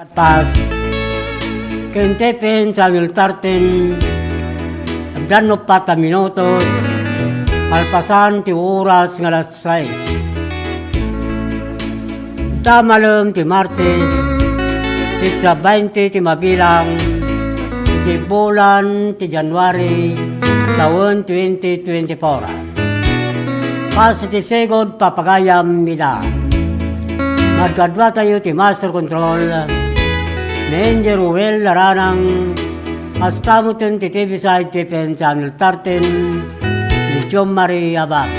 Pas, kentepin sa tarten, agdan 4 minutos, malpasan ti oras nga alas 6. Ita malam ti Martes, pizza 20 ti mabilang, ti bulan ti January, taon 2024. Pas ti segod papagayam nila. Magkadwa tayo ti Master Control, Manager Ruel Laranang, Astamutin ti TV Side Tipen Channel 13, ni John Marie Abad.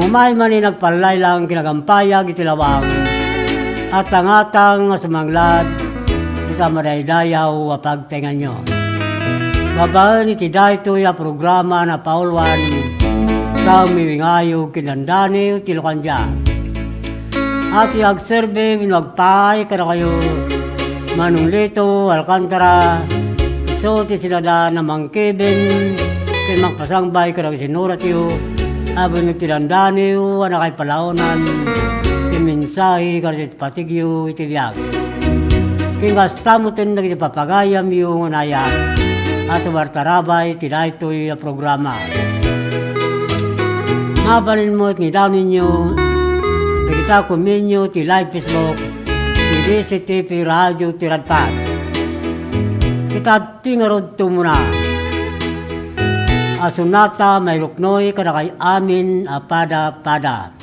Umay man nagpalay lang kinagampayag itilawang, at ang sumanglad, isama dayaw apagtengan nyo. Babaan iti dayto ya programa na paulwan, sa umiwingayo kinandani tilokanja. At i-agserbe, minwagpay ka na kayo, Manulito, Alcantara, iso ti sinada na mangkeben, kay magpasangbay ka na sinurat yu, abang nagtilandani yu, anak ay palaunan, kiminsahi ka na si patigyo, itibiyag. Kingastamutin na kitipapagayam yung unayan, at umartarabay, tinaytoy ang programa. Mabalin mo at nidaw ninyo, kita kuminyo ti live Facebook, ti DCTV Radio ti Radpas. Kita tingarod to muna. Asunata may luknoy kada kay amin apada-pada.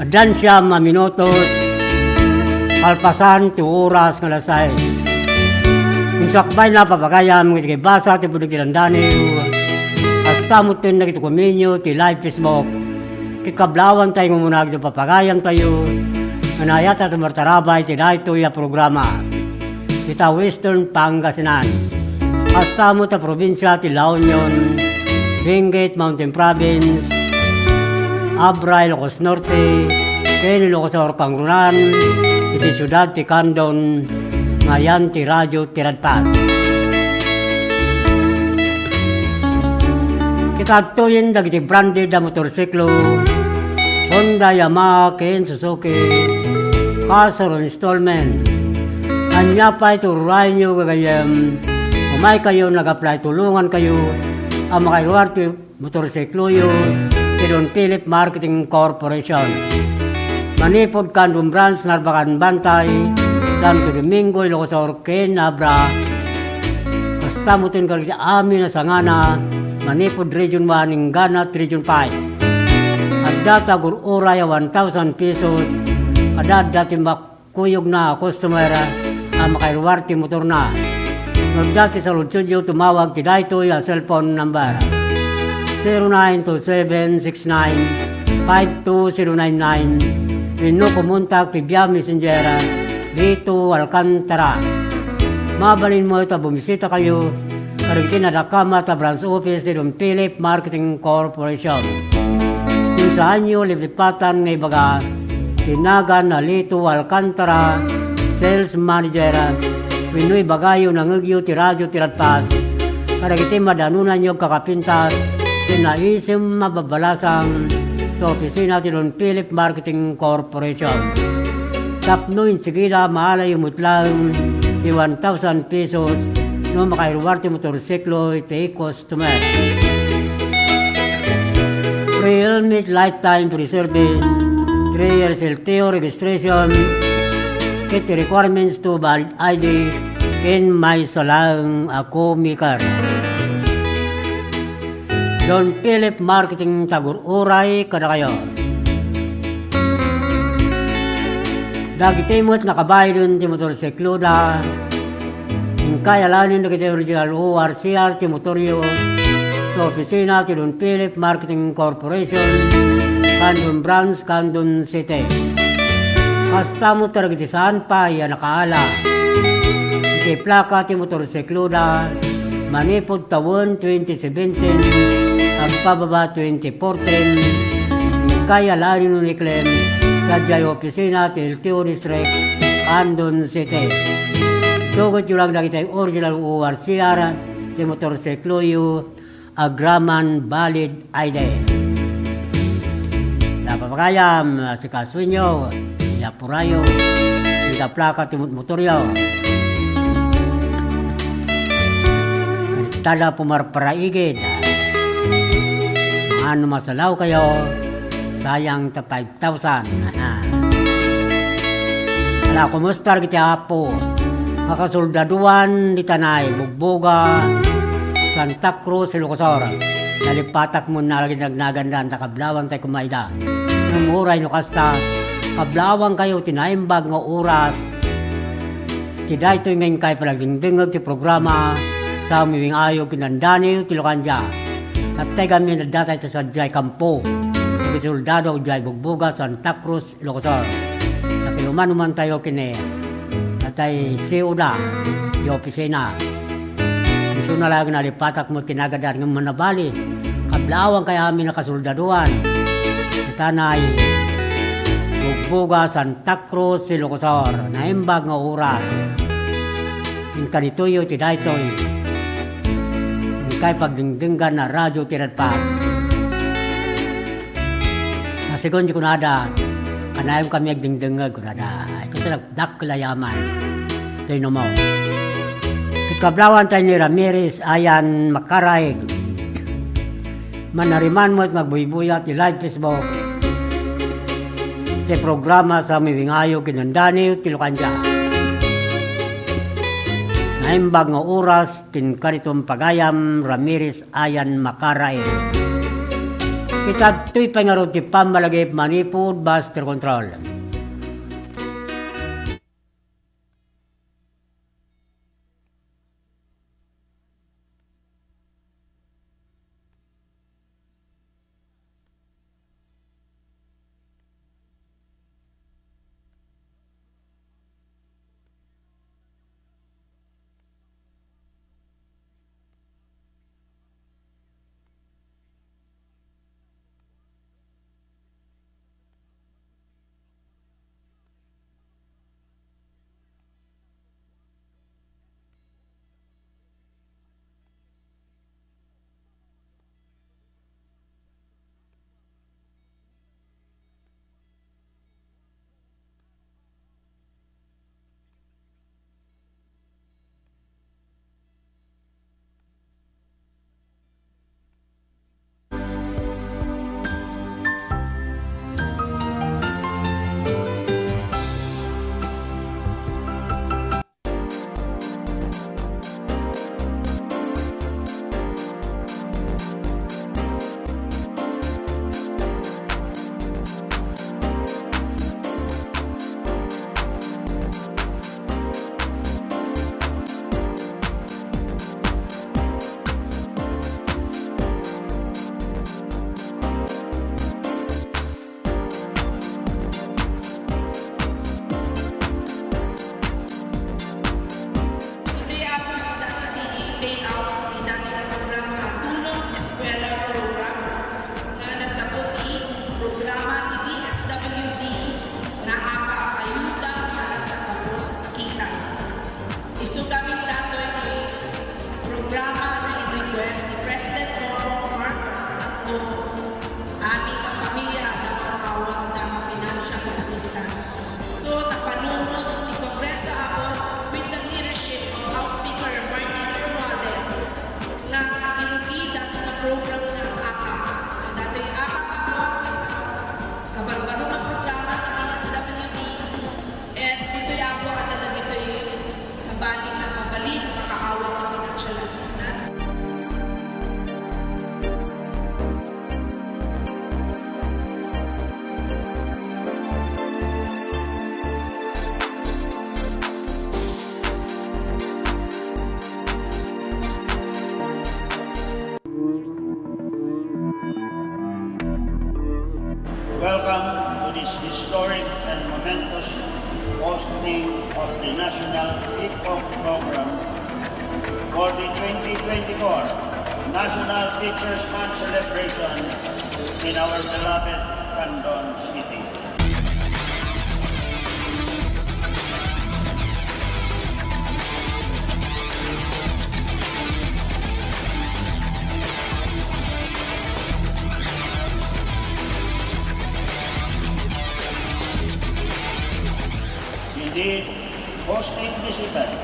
Adan siya minutos, kalpasan ti oras nga lasay. Kung sakbay na papagayam, iti basa ti pulig tilandaniw, hasta mo tin nagiti kuminyo, ti live Facebook, kikablawan tayo ngumunag ti papagayam tayo, anayat at martarabay ti dayto ya programa. Kita Western Pangasinan, hasta mo ta probinsya ti La Union, Benguet Mountain Province, Abra, Ilocos Norte, Ken Ilocos Orcangrunan, iti syudad ti Candon, ngayan ti radyo ti Radpas. Kitagtuyin dagiti branded na motorsiklo, Honda, Yamaha, Ken, Suzuki, Casor installment. Anya pa itururay nyo gagayam, umay kayo nag-apply, tulungan kayo, ang makaiwar ti motorsiklo yun, Don Philip Marketing Corporation. Manipod Candon Branch, Narbacan Bantay, Santo Domingo, Ilocos Ken, Abra. Basta mo tin kaliti amin na sangana, Manipod Region 1, Inganat Region 5. At data gururaya 1,000 pesos, kadad dati makuyog na customer, ang makailuwar ti motor na. Nung dati sa Lutsudio, tumawag ti dayto ya cellphone number. 0927-69-52099. Pino kumontak ti Bia Messenger dito Alcantara. Mabalin mo ito, bumisita kayo karigtin na Dakama ta branch office ni Don Philip Marketing Corporation. Kung saan nyo liplipatan ng ibaga tinagan na Lito Alcantara Sales Manager Pinoy bagayo ng Ugyo ti radyo ti Radpas karigtin madanunan nyo kakapintas tinaisim mababalasang sa opisina ti Don Philip Marketing Corporation. Tapno insigila maalay umutlang di 1,000 pesos no makairuwar ti motorsiklo iti customer. Pre-helmet lifetime free service, 3 years LTO registration, kit requirements to valid ID, ken may salang ako mikar. Don Philip Marketing Tagur-Uray kada kayo. Dagiti mo't nakabayad ti motorsiklo da. Yung kaya lanin na kita original ORCR ti motoryo. Sa opisina ti Don Philip Marketing Corporation, Candon Branch, Candon City. Hasta mo talaga ti saan pa iya nakaala. Iti plaka ti motorsiklo da. Manipod tawon 2017. Pagpababa 2014, kaya lanin nun iklem sa Jai Opisina, LTO District, Candon City. Tugot yung lang nakita yung original ORCR, ti motorsiklo yung agraman valid ID. Napapakayam, si Kaswinyo, si Apurayo, si Plaka, ti motoryo. Tada pumarparaigid. Ano masalaw kayo, sayang ta 5,000. Wala, kumusta kita po? Makasoldaduan di Tanay, Bugboga, Santa Cruz, Ilocosor. Nalipatak mo na lagi nagnagandaan, takablawan tayo kumayda. Nung oray no kasta, kablawan kayo, tinaimbag nga oras. Tiday ito ngayon kayo palagdingdingag ti programa sa umiwing ayaw kinandani, Tilokanja. At tayo kami nadata ito sa Jai Campo, sa soldado Jai Bugboga, Santa Cruz, Ilocosor. Nakiluman-uman tayo kini, at tayo siuda, di opisina. Gusto na lang nalipatak mo tinagadar ng manabali, kablawang kaya amin nakasoldaduan. Sa Tanay, Bugboga, Santa Cruz, Ilocosor, naimbag nga oras. Yung kanituyo, tidaytoy. Kay pagdingdinggan na radyo ti Radpas. Nasigon di kunada, kanayong kami agdingdingag kunada. Ito sa daklayaman. Ito yung mo. Kikablawan tayo ni Ramirez Ayan Makaraig. Manariman mo at magbuybuya ti live Facebook. Ti programa sa miwingayo kinandani Tilokanja. Naimbag nga oras, tinkaritong pagayam, Ramirez Ayan Makaraig. Itagto'y pangarot ti pamalagip manipod master control. Isugamin nato yung programa na in-request ni President Bongbong Marcos at aming pamilya na makawag ng financial assistance. So, napanunod ni Kongreso ako with the leadership of House Speaker Martin Romualdez na inugida ng program ng AKAP. So, dito yung AKAP ako ay isang kabarbaro ng programa ng DSWD and dito yung ako at dito yung sa bali na mabalin makaawag ng financial assistance. Welcome to this historic and momentous hosting of the National Hip-Hop Program for the 2024 National Teachers Month celebration in our beloved Candon City. Indeed, hosting this event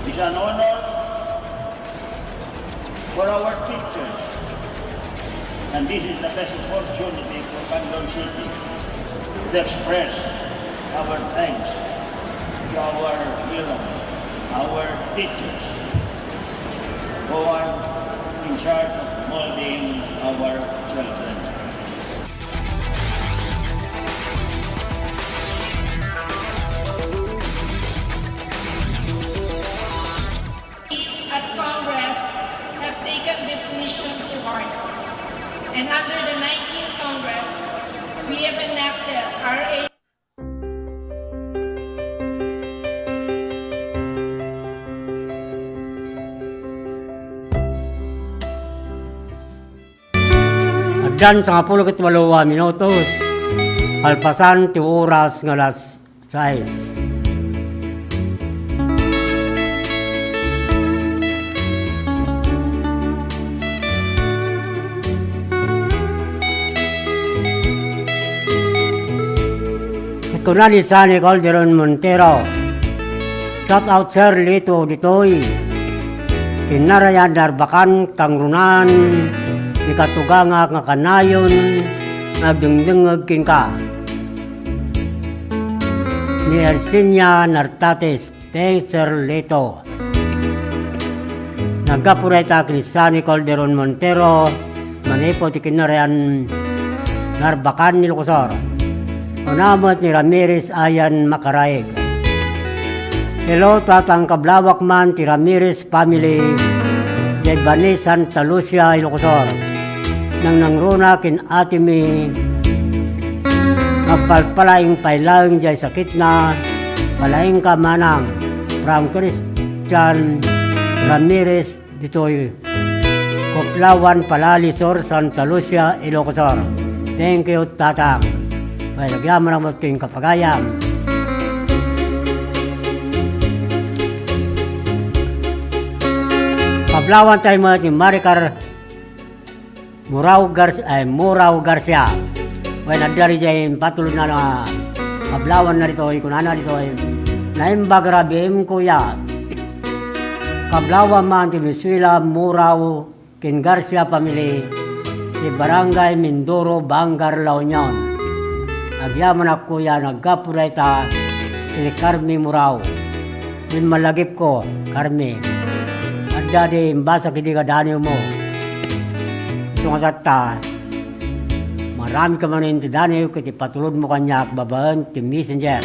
is an honor for our teachers, and this is the best opportunity for Candon City to express our thanks to our heroes, our teachers, who are in charge of molding our children. At Congress have taken this mission to heart. And under the 19th Congress, we have enacted RA Agdan sa 18 minutos, alpasan ti oras ng alas 6. Ito na ni Sunny Calderon Montero. Shout out Sir Lito Ditoy. Kinarayan darbakan tangrunan. Ikatuganga nga kanayon. Nagdengdengag king ka. Ni Elsinia Nartates. Thanks Sir Lito. Nagkapureta kini Sunny Calderon Montero. Manipo ti kinarayan narbakan ni Lukosor. Unamot ni Ramirez ayan makaraig. Hello tatang kablawak man ti Ramirez family jay Bani Santa Lucia Ilocosor. Nang nangruna kin ati mi magpalpalaing pailaing jay sakit na palaing ka manang from Christian Ramirez ditoy Koplawan Palalisor Santa Lucia Ilocosor. Thank you tatang. May nagyaman ang mating kapagayam. Kablawan tayo mga ni Maricar Murao Garcia. Well, nadari dyan patuloy na kablawan na rito. Kunana rito. Naimbag rabim kuya. Kablawan man ti Misuila Murao kin Garcia family. Di Barangay Mindoro, Bangar, La Union. Agyaman ako kuya. Nagkapuray ta. Kili Carmi Murao. Din malagip ko. Carmi. Jadi mbasa kini kadani mo. Ito nga sata. Marami ka manin ti dani kiti patulod mo kanya babaan ti messenger.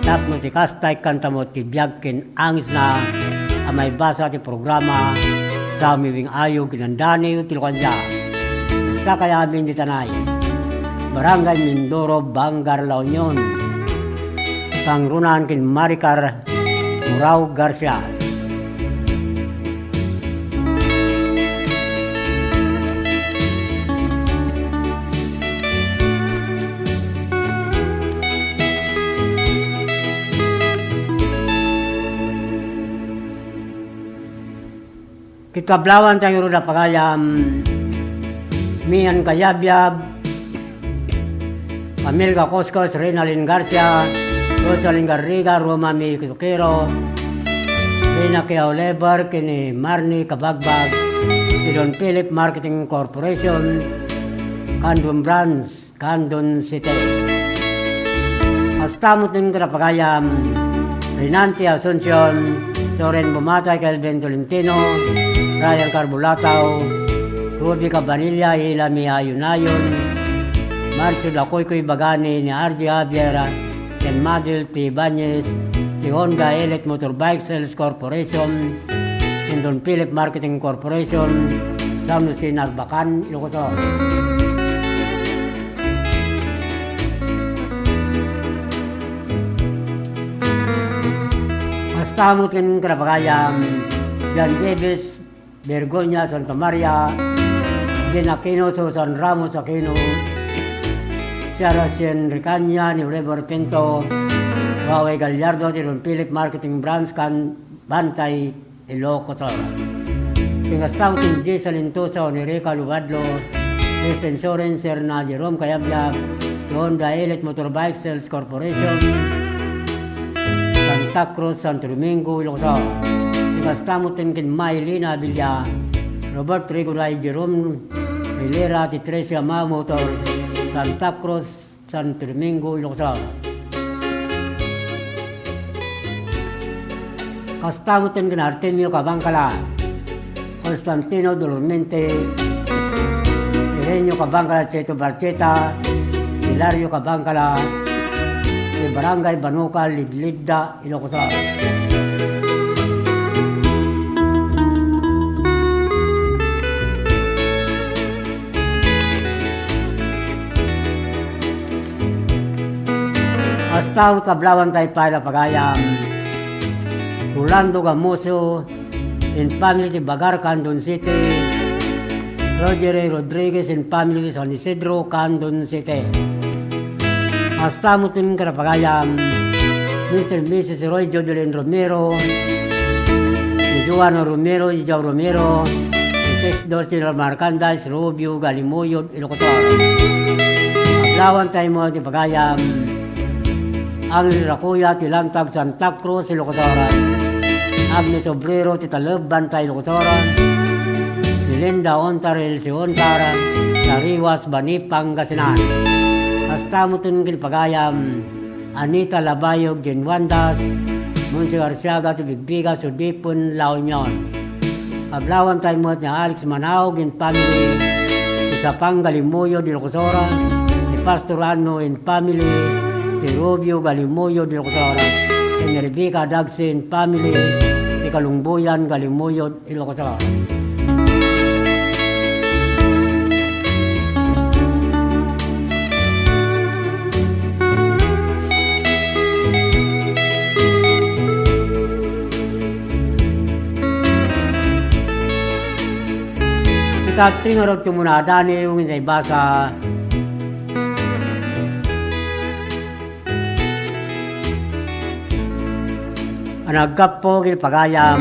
Tap mo ti kastay kanta mo ti biyagkin angis na amay basa ti programa sa miwing ayo kinandani ti kanya. Basta kaya amin di tanay. Barangay Mindoro, Bangar, La Union. Pangrunan kin Maricar Murao Garcia. Kitkablawan tayo rin na pagayam Mian Kayabyab, Amilca Coscos, Reynalyn Garcia, Rosalyn Garriga, Roma Mi Kisukero, Rina Kiao Lebar, kini Marnie Kabagbag, Don Philip Marketing Corporation, Candon Brands, Candon City. Astamot din ka na pagayam Rinanti Asuncion, Soren Bumatay, Kelvin Tolentino, Ryan Carbulataw, Ruby Cabanilla, Ilami Ayunayon, Marcio Dacoycoy Bagani, ni RJ Javier, Ken Madil P. Ibanez, ni Honda Elite Motorbike Sales Corporation, Don Philip Marketing Corporation, San Jose Narbacan, Ilocosor. Astamot kin karapagayam John Davis, Bergonya, Santa Maria, Jen Aquino, Susan Ramos Aquino, Sarah Sien Ricanya, ni Rebor Pinto, Huawei Gallardo, Don Philip Marketing Brands, Bantay, Ilocosor. Pingastamot kin Jason Intuso, ni Rica Lubadlo, Kristen Soren, Serna Jerome Kayabyab, Honda Elite Motorbike Sales Corporation, Santa Cruz, Santo Domingo, Ilocosor. Ikastamot kin Maylina Villa, Robert Regulay, Jerome Hilera, Titresia Ma Motors, Santa Cruz, Santo Domingo, Ilocosor. Kastamot kin Artemio Cabangcala, Constantino Dolormente, Irenio Cabangcala, Cheto Barcheta, Hilario Cabangcala, Barangay Banucal, Liblibda, Ilocosor. Astamot kablawan tayo para pagayam Rolando Gamuso, in family ti Bagar, Candon City, Roger Rodriguez, in family ti San Isidro, Candon City. Astamot din karapagayam Mr. and Mrs. Roy Jodelin Romero, si Joano Romero, si Joe Romero, si Sex Dorcina Marcandas, Rubio, Galimuyod, Ilocosor. Paglawan tayo mo di pagayam ang Rakuya, Tilantag, Santa Cruz, Ilocosor. Agnes Obrero, Titalab, Bantay, Ilocosor. Si Linda Ontarel, si Ontaran, Sariwas, Bani, Pangasinan. Astamutin kinpagayam Anita Labayog, Jen Wandas, Monsi Garciaga, Tibigbiga, Sudipon, La Union. Pablawan tayo mo niya Alex Manaog in family, Isa pang Galimuyo de Locosora, ni Pastor Ano and family, ni Rubio Galimuyo de Locosora, ni Rebecca Dagsin family, ni Kalungbuyan Galimuyo de Locosora. Kita tingorog tumunadani yung hindi basa anagap po pagayam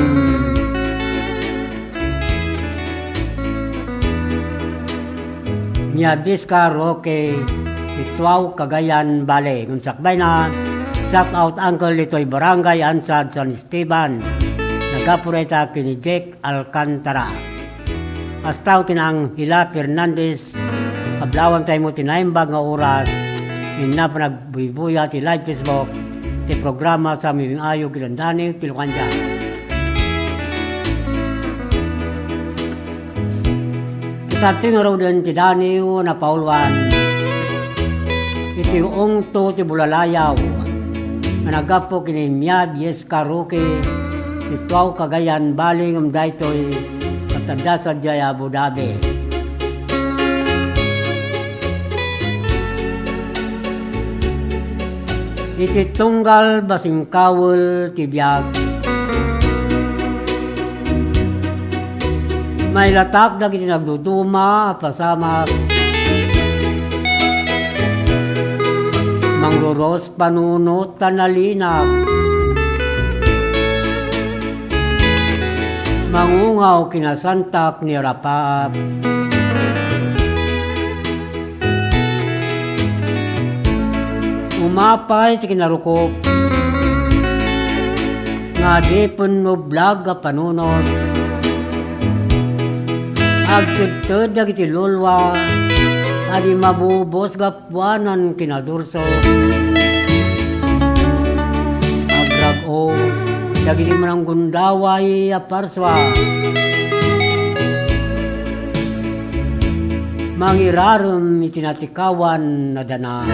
niya Biska Roque Ituaw Cagayan Bale kung sakbay na shout out uncle ito'y barangay Ansad San Esteban nagapureta kini Jake Alcantara. Astaw tinang Hila Fernandez, kablawan tayo mo tinaimbag nga oras, na panagbubuya ti live Facebook, ti programa sa Miming Ayo Gilandani, Tilukanja. Kita tingaraw din ti Daniel na Paulwan, iti uong to ti Bulalayaw, managapo kini Miyad Yeska Roque, ituaw Cagayan Baling daytoy tanda sa Jaya Abu Dhabi. Iti tunggal basing kawul tibiyag. May latak na nagduduma pasamak. Mangluros panunot tanalinak. Mangungaw kinasantak ni Rapap. Umapay ti kinarukop. Nga di pun no vlog a panunod. Agtudtud dagiti lulwa. Adi mabubos gapwanan kinadurso. Agrag-o. Dagiti manang gundaway aparswa. Mangirarum itinatikawan na dana.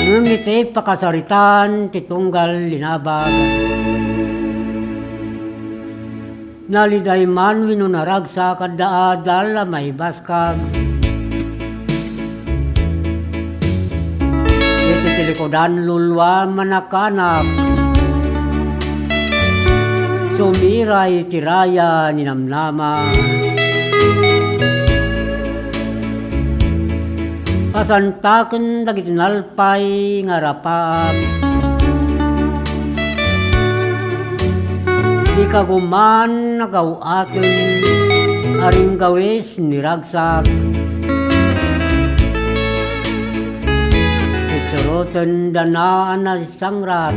Ngumiti pakasaritan titunggal linabag. Naliday man winunarag sa kadaadal may baskag. Tilikodan lulwa manakanap sumiray tiraya ninamnama pasantaken dagiti nalpay ngarapap di kaguman nagawaken aring gawis niragsak surutan danaan na sangrat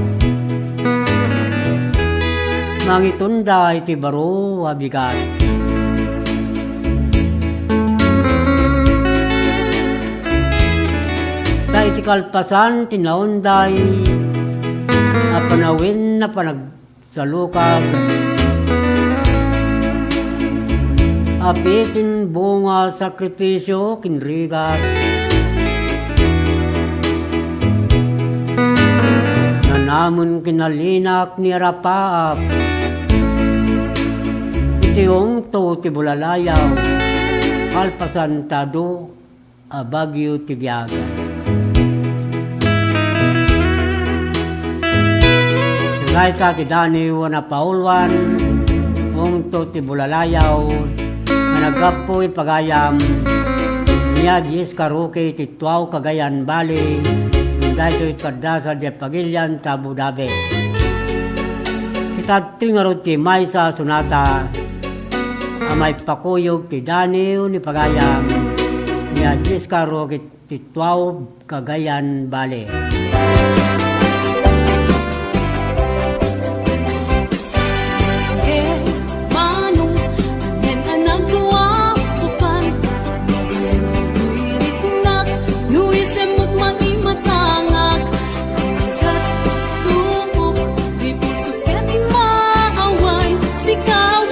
mangitunda iti baro abigat ta iti kalpasan tinaunday apanawin na panagsalukag apitin bunga sakripisyo kinrigat namun kinalinak ni Rapaap itiong to ti Bulalayaw kalpasan tado Bagyo ti Biaga sungay ta ti Daniel na Paulwan ong to ti Bulalayaw na nagapoy pagayam niya Yeska Roque ti Tuaw Cagayan Bale dahil ito'y kadasa di Pagilian ta Abu Dhabi. Kita tingarod ti Maysa Sunata amay pakuyog ti Daniel ni Pagayam niya Yeska Roque ti Tuaw Cagayan Bale. Ikaw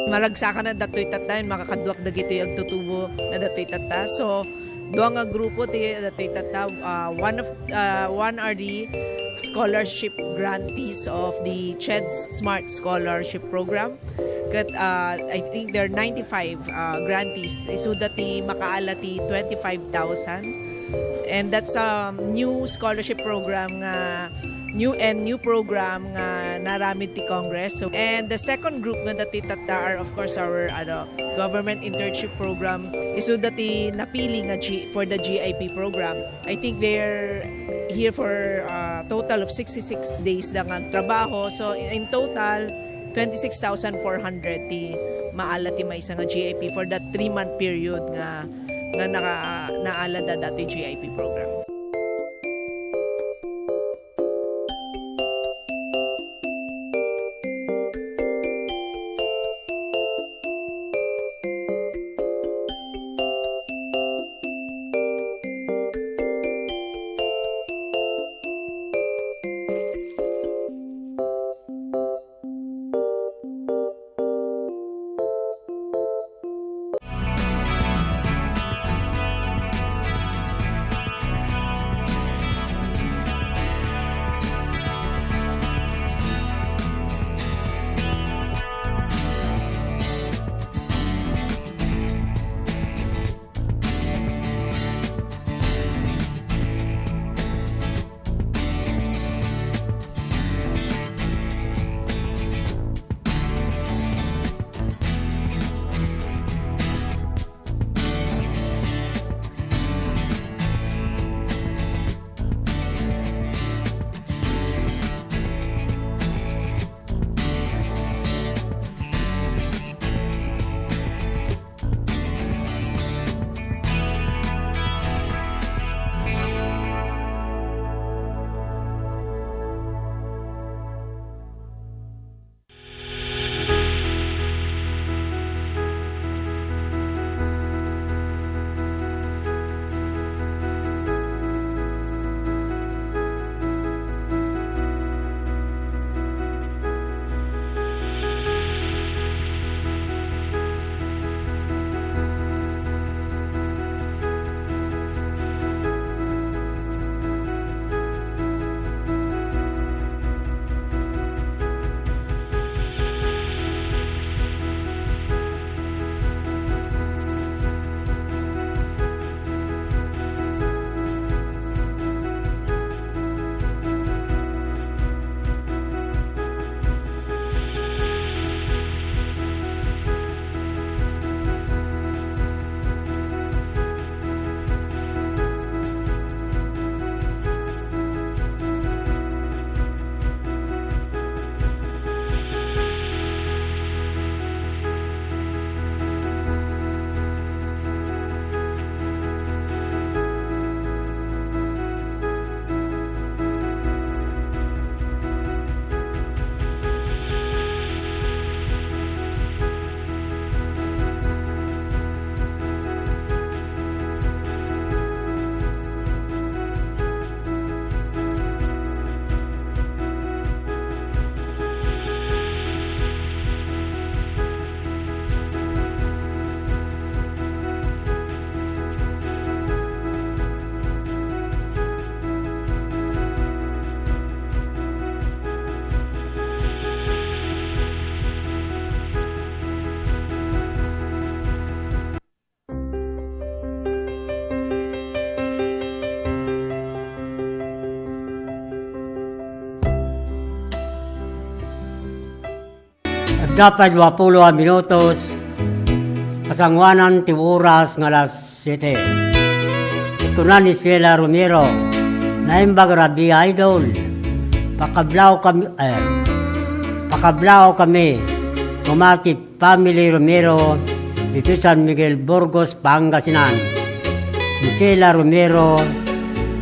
maragsakan na datoy tata, makakadwak dagito yung tutubo na datoy tata. So, doon nga grupo ti datoy tata, one are the scholarship grantees of the CHED's Smart Scholarship Program. Kat, I think there are 95 grantees. Isu dati makaala ti 25,000. And that's a new scholarship program nga new program nga naramid ti Congress. So, and the second group nga dati tata are of course our government internship program. Isu dati napili nga for the GIP program. I think they're here for a total of 66 days na nga trabaho. So in total 26,400 ti maala ti may nga GIP for that 3-month period nga naala da dati GIP program. Dapat 20 minutos kasangwanan ti oras nga alas 7. Ito na ni Sheila Romero naimbag Rabi Idol. Pakablaw kami kumati Family Romero dito San Miguel Burgos, Pangasinan. Ni Sheila Romero,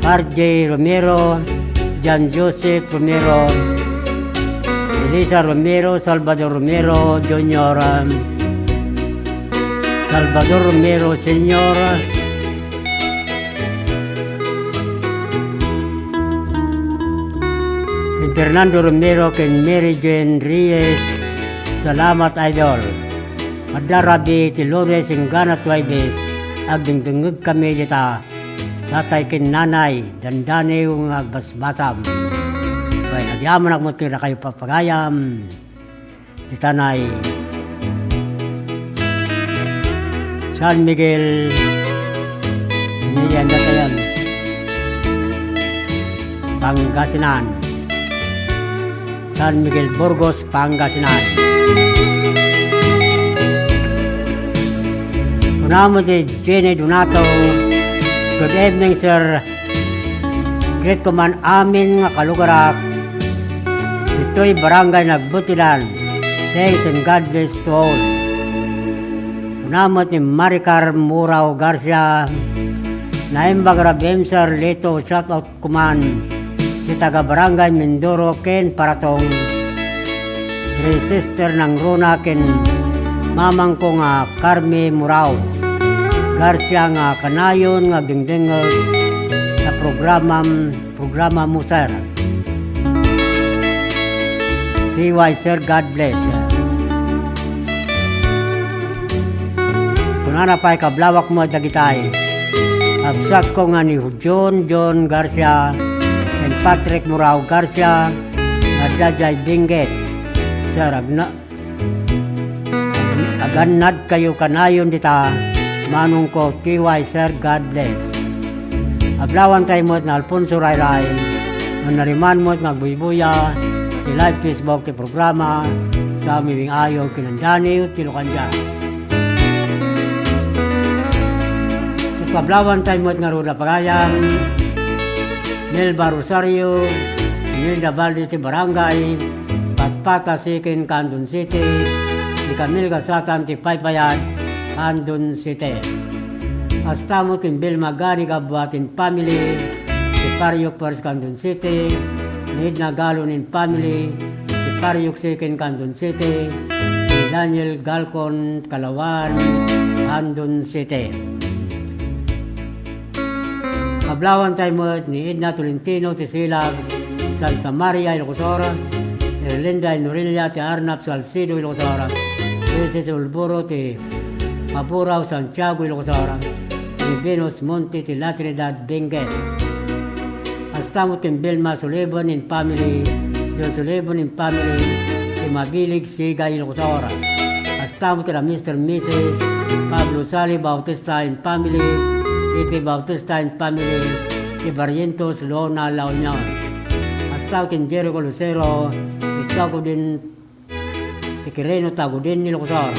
RJ Romero, John Joseph Romero, Elisa Romero, Salvador Romero Jr., Salvador Romero Sr., Fernando Romero, ken Mary Jane Reyes. Salamat Idol. Adarabi ti Lunes hinggan at Huwebes, agdingdingig kami dita. Tatay kin nanay, dandani yung agbasbasam. Kaya nagyaman ako mo na kayo papagayam. Dita na'y San Miguel, yan data yan. Pangasinan. San Miguel Burgos, Pangasinan. Unamo di Jenny Donato. Good evening, sir. Great Command amin nga kalugarak. Ito'y barangay Nagbutilan. Thanks and God bless to all. Unamot ni Maricar Murao Garcia. Naimbag Rabem Sir Leto, shout out Command. Si taga barangay Mindoro, Ken Paratong. Three sister ng Runa, Ken mamang ko nga Carme Murao Garcia nga kanayon nga dingdingog sa programa mo sir. TY sir, God bless. Kunana pa'y kablawak mo dagitay. Absat ko nga ni John Garcia and Patrick Murao Garcia at Dajay Binget. Sir, aganad kayo kanayon dita. Manong ko, TY sir, God bless. Ablawan tayo mo na Alfonso Rayray. Nariman mo na Buybuya. Ti live Facebook ti programa. Sa aming ayaw kinandani tilukan dyan. Pablawan tayo mo nga Ruda Pagayam, Nelva Rosario, Nilda Valde ti Barangay, Patpata Sikin, Candon City, ni Camille Gasatan ti Paypayat, Candon City. Hasta mo tin Bill Magani Gabuatin Family, ti Pariok First Candon City, Nid Nagalonin Family, ti Pariok Sikin, Candon City, ni Daniel Galcon Kalawan, Candon City. Kablawan tayo mo ni Edna Tolentino, ti Silag, Santa Maria, Ilocosora, Erlinda Inorilla, ti Arnap, Salcido, Ilocosora, Luis Ulburo, ti Mapurao, Santiago, Ilocosora, ti Venus Monte, ti La Trinidad, Benguet. Hasta mo ti Belma Sullivan in family, John Sullivan in family, ti Mabilig, Siga, Ilocosora. Hasta mo ti Mr. Mrs. Pablo Sali Bautista in family, Ipi Bautista and family, Ibarrientos, Lona, La Union. Hasta kin Jericho Lucero, itago din, Tikireno tago din ni Locosor,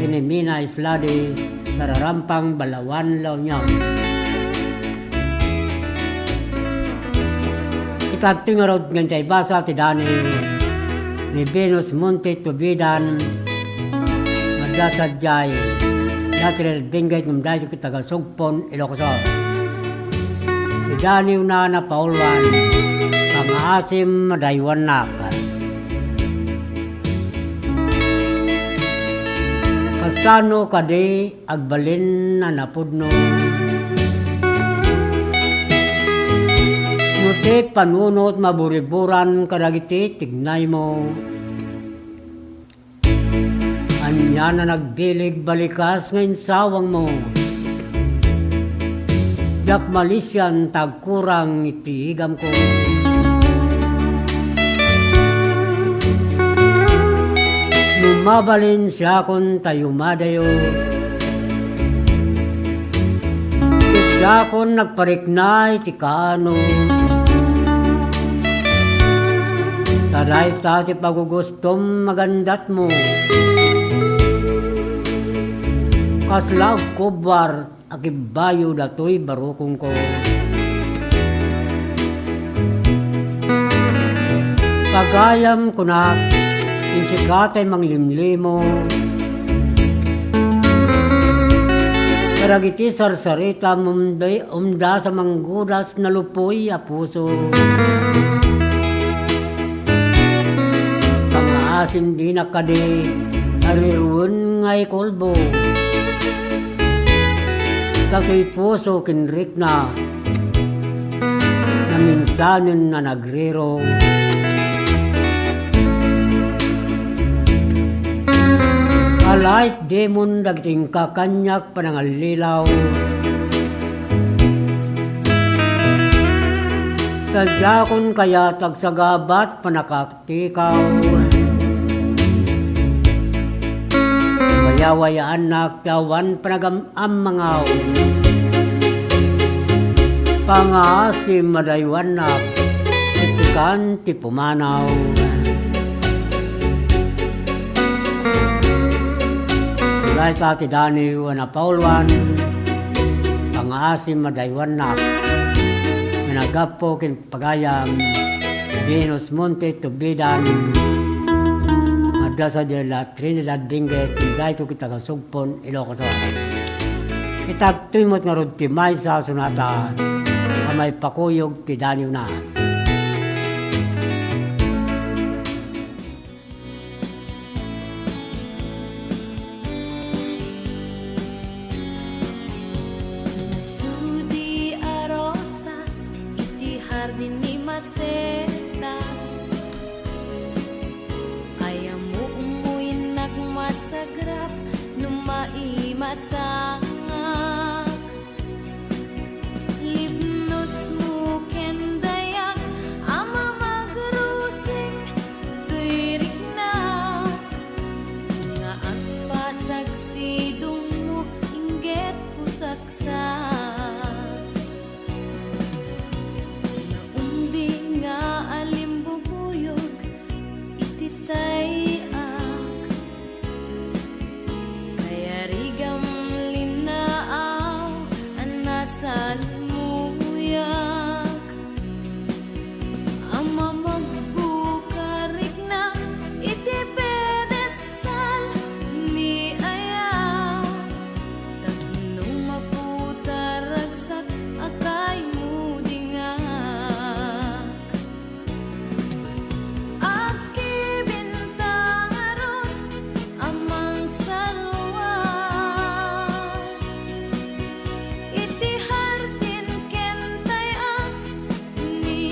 Tinimina Isladi, Nararampang, Balawan, La Union. Ikating arod ng basa ti Dani, ni Venus Monte Tubidan, Madasadyay, Lateral Benguet ng dahil kita taga-sugpon Ilocosor. Si Daniel na Paulwan, pang-asim madaywan naka. Kasano kadi agbalin na napudno. Nuti panunot maburiburan kadagiti tignay mo. Anya na nagbilig balikas ngayon sawang mo. Yak malisyan tagkurang itiigam ko. Lumabalin siya kon tayo madayo. Siya kon nagpariknay tikano. Taray tati pagugustom magandat mo. Kaslaw kubar akibayo datoy barukong ko. Pagayam kunak insikatay manglimlimo. Karagiti sarsarita umda sa manggudas na lupoy a puso. Pang-asim di nakadi ariruan ngay kolbo. Kako'y puso kinrik na minsanin na nagriro. Alait demon dagting kakanyak panangalilaw. Sadya kaya tagsagabat panakaktikaw. Waya-wayaan naktawan panagam-amangaw. Pangasim madaywan nak, itsikan ti pumanaw. Tulay sa ti Daniw na Paulwan, pangasim madaywan nak, managapo kin pagayam, Venus Monte Tubidan, Madasa de la Trinidad Benguet, dahito kita kasugpon, Ilocos. Kitag tuimot nga rod ti may sa sunata, may pakuyog ti Daniw na. Sudi a rosas, iti hardin ni masetas. Ayaw mo umuin nagmasagrap, numaimatangak. Libnos mo kendayak, ama magrusing, tuirik na. Nga ang pasagsidong mo, inggit kusaksak. Naumbi nga alimbubuyog, ititayak. Kaya rigam linaaw, ang nasa limuyak. Ama magbukarik na, iti pedestal ni ayaw. Tatlong maputaragsak, akay mo dingak. Aki bintangaron, amang salwan. Iti hardin kentayak, ni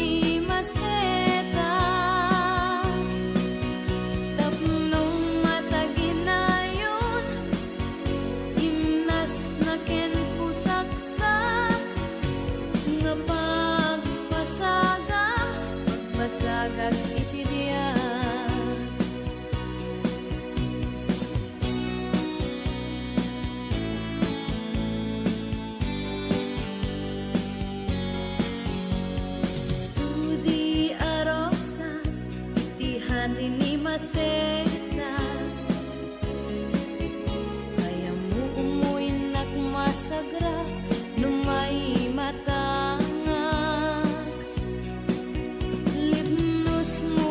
masetas. Tapnong mataginayon, imnas na ken pusaksak. Nga pagpasagag iti diyan. Sudi a rosas, iti hardin ni masetas. Kaya mo umuin nagmasagra, numaimatangak. Libnos mo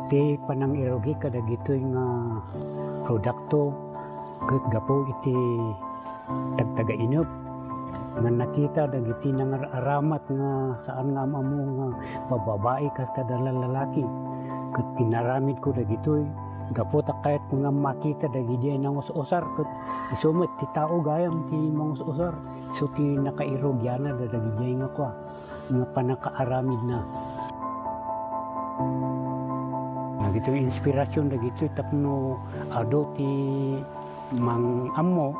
Iti panang irogi kada gito'y nga produkto ket gapo iti tagtaga inop nga nakita dagiti nang aramat nga saan nga amo nga bababae kas kada lalaki ket pinaramid ko dagitoy gapo ta kahit nga makita dagiti nang usar ket isumet ti tao gayam ti mangusar so ti nakairogyana dagiti nga kwa nga panakaaramid na dagito inspirasyon dagito tapno ado ti mang amo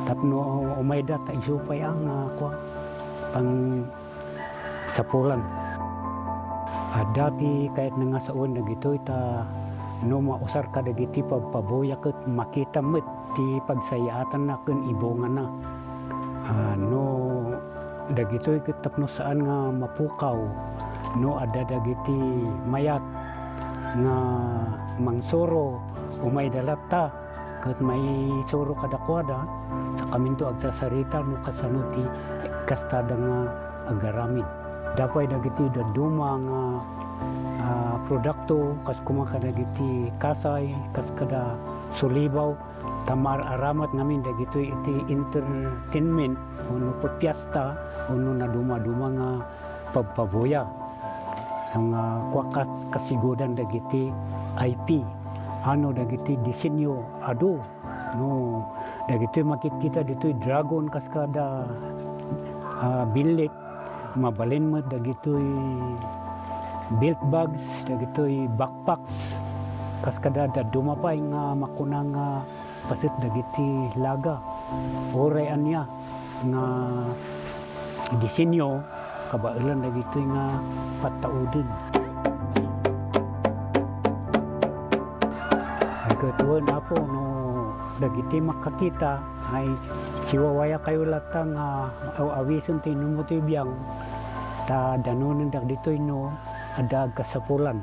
tapno umayda ta isupay ang kwa pang sapulan dati kahit nga saon dagito ta no mausar ka dagiti pagpaboya ket makita met ti pagsayatan na ken ibongan na no dagito ket tapno saan nga mapukaw no adda dagiti mayat nga mangsuro umay dalata ket may suro kadakwada sa kaminto agsasarita no kasano ti kastada nga agaramid dapay dagiti daduma nga produkto kas kumakada dagiti kasay kas kada sulibaw tamar aramat ngamin dagito iti entertainment uno pagpiesta uno na duma-duma nga pagpaboya ang kwakas kasigudan dagiti IP ano dagiti disenyo ado no dagiti makikita ditoy dragon kaskada bilit mabalin mo dagitoy belt bags dagitoy backpacks kaskada dumapay nga makunang pasit dagiti laga oray anya nga disenyo kabailan dagitoy nga pataudin ay katuon apo no dagiti makakita ay siwawaya kayo latang awison ti numuti biyang ta danunan dagitoy no adag kasapulan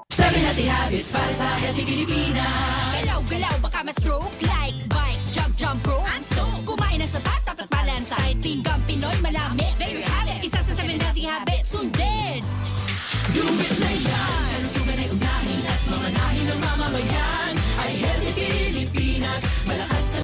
Seven healthy habits para sa healthy Pilipinas. Galaw-galaw baka ma-stroke like bike, jog, jump rope. I'm so kumain ng sapat, dapat balance diet. Pinggang Pinoy malami, there you have it. Isa sa 7 healthy habits, sundin. Do it na yan. Kalusugan ay unahin at mamanahin ng mamamayan. Ay healthy Pilipinas, malakas sa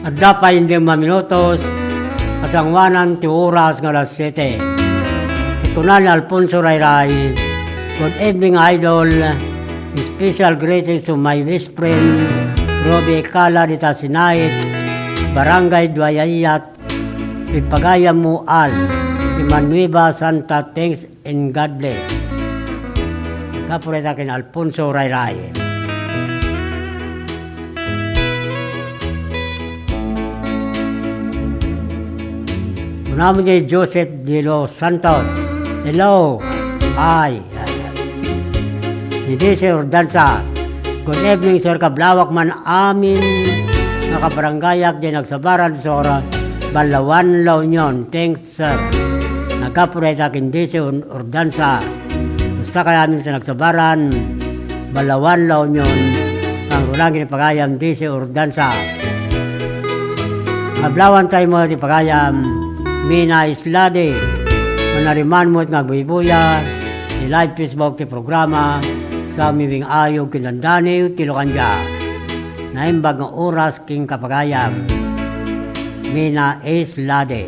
At dapat hindi minutos, kasangwanan ti oras ng alas 7. Kitunan ni Alfonso Rayray, good evening idol, special greetings to my best friend, Roby Kala di Tasinait, Barangay Duayayat, Pipagayam Mual, Imanueva Santa, thanks and God bless. Kapulit akin Alfonso Rayray. Namin ni Joseph de los Santos. Hello. Hi. Hindi Sir Dansa. Good evening Sir Kablawak man amin nakabaranggayak di nagsabaran sa Balawan La Union. Thanks Sir. Nagkapuray sa akin di Sir Ordansa. Gusto kaya amin sa nagsabaran Balawan La Union. Ang rulang kinipagayam di Sir Ordansa. Kablawan tayo mo di pagayam Mina Islade, manariman mo at nagbuibuya, di live Facebook ti programa sa aming ayog kinandani Tilokanja. Naimbag ng oras king kapagayam, Mina Islade.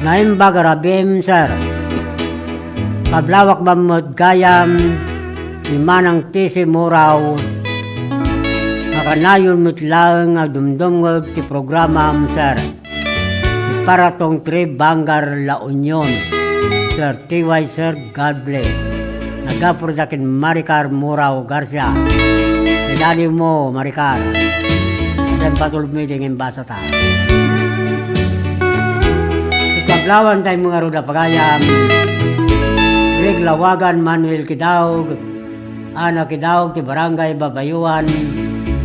Naimbag rabim sir, kablawak mamod gayam, imanang tisi muraw, makanayon mitlaang dumdumog ti programa sir. Para tong trip Bangar La Union. Sir TY Sir, God bless. Nagapurdakin Maricar Murao Garcia. Idali mo Maricar. Dan patulog mo din yung basa tayo. Ikaglawan tayo mga ruda pagayam. Greg Lawagan, Manuel Kidaog. Ana Kidaog, ti Barangay Babayuan.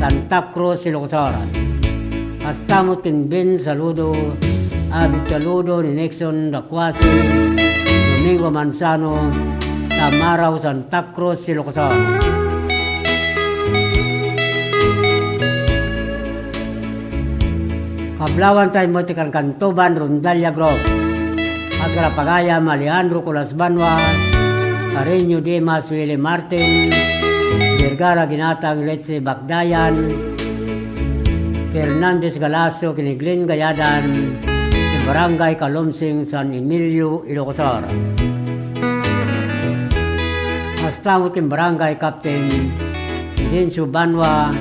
Santa Cruz, Ilocos. Hasta mo tinbin, saludo. Abit saludo ni Nixon Dakwasi, Domingo Manzano, Tamaraw, Santa Cruz, Ilocos. Kablawan tayo mo tikan Kantuban, Rondalia Group. Ascara Pagayam, Alejandro Colas Banwa, Carreño Dimas, Willie Martin, Vergara Ginatang Letze Bagdayan, Fernandez Galacio, Kiniglin Gayadan, Barangay Kalumsing, San Emilio, Ilocos. Astamot yung Barangay Captain Dinsu Banwa,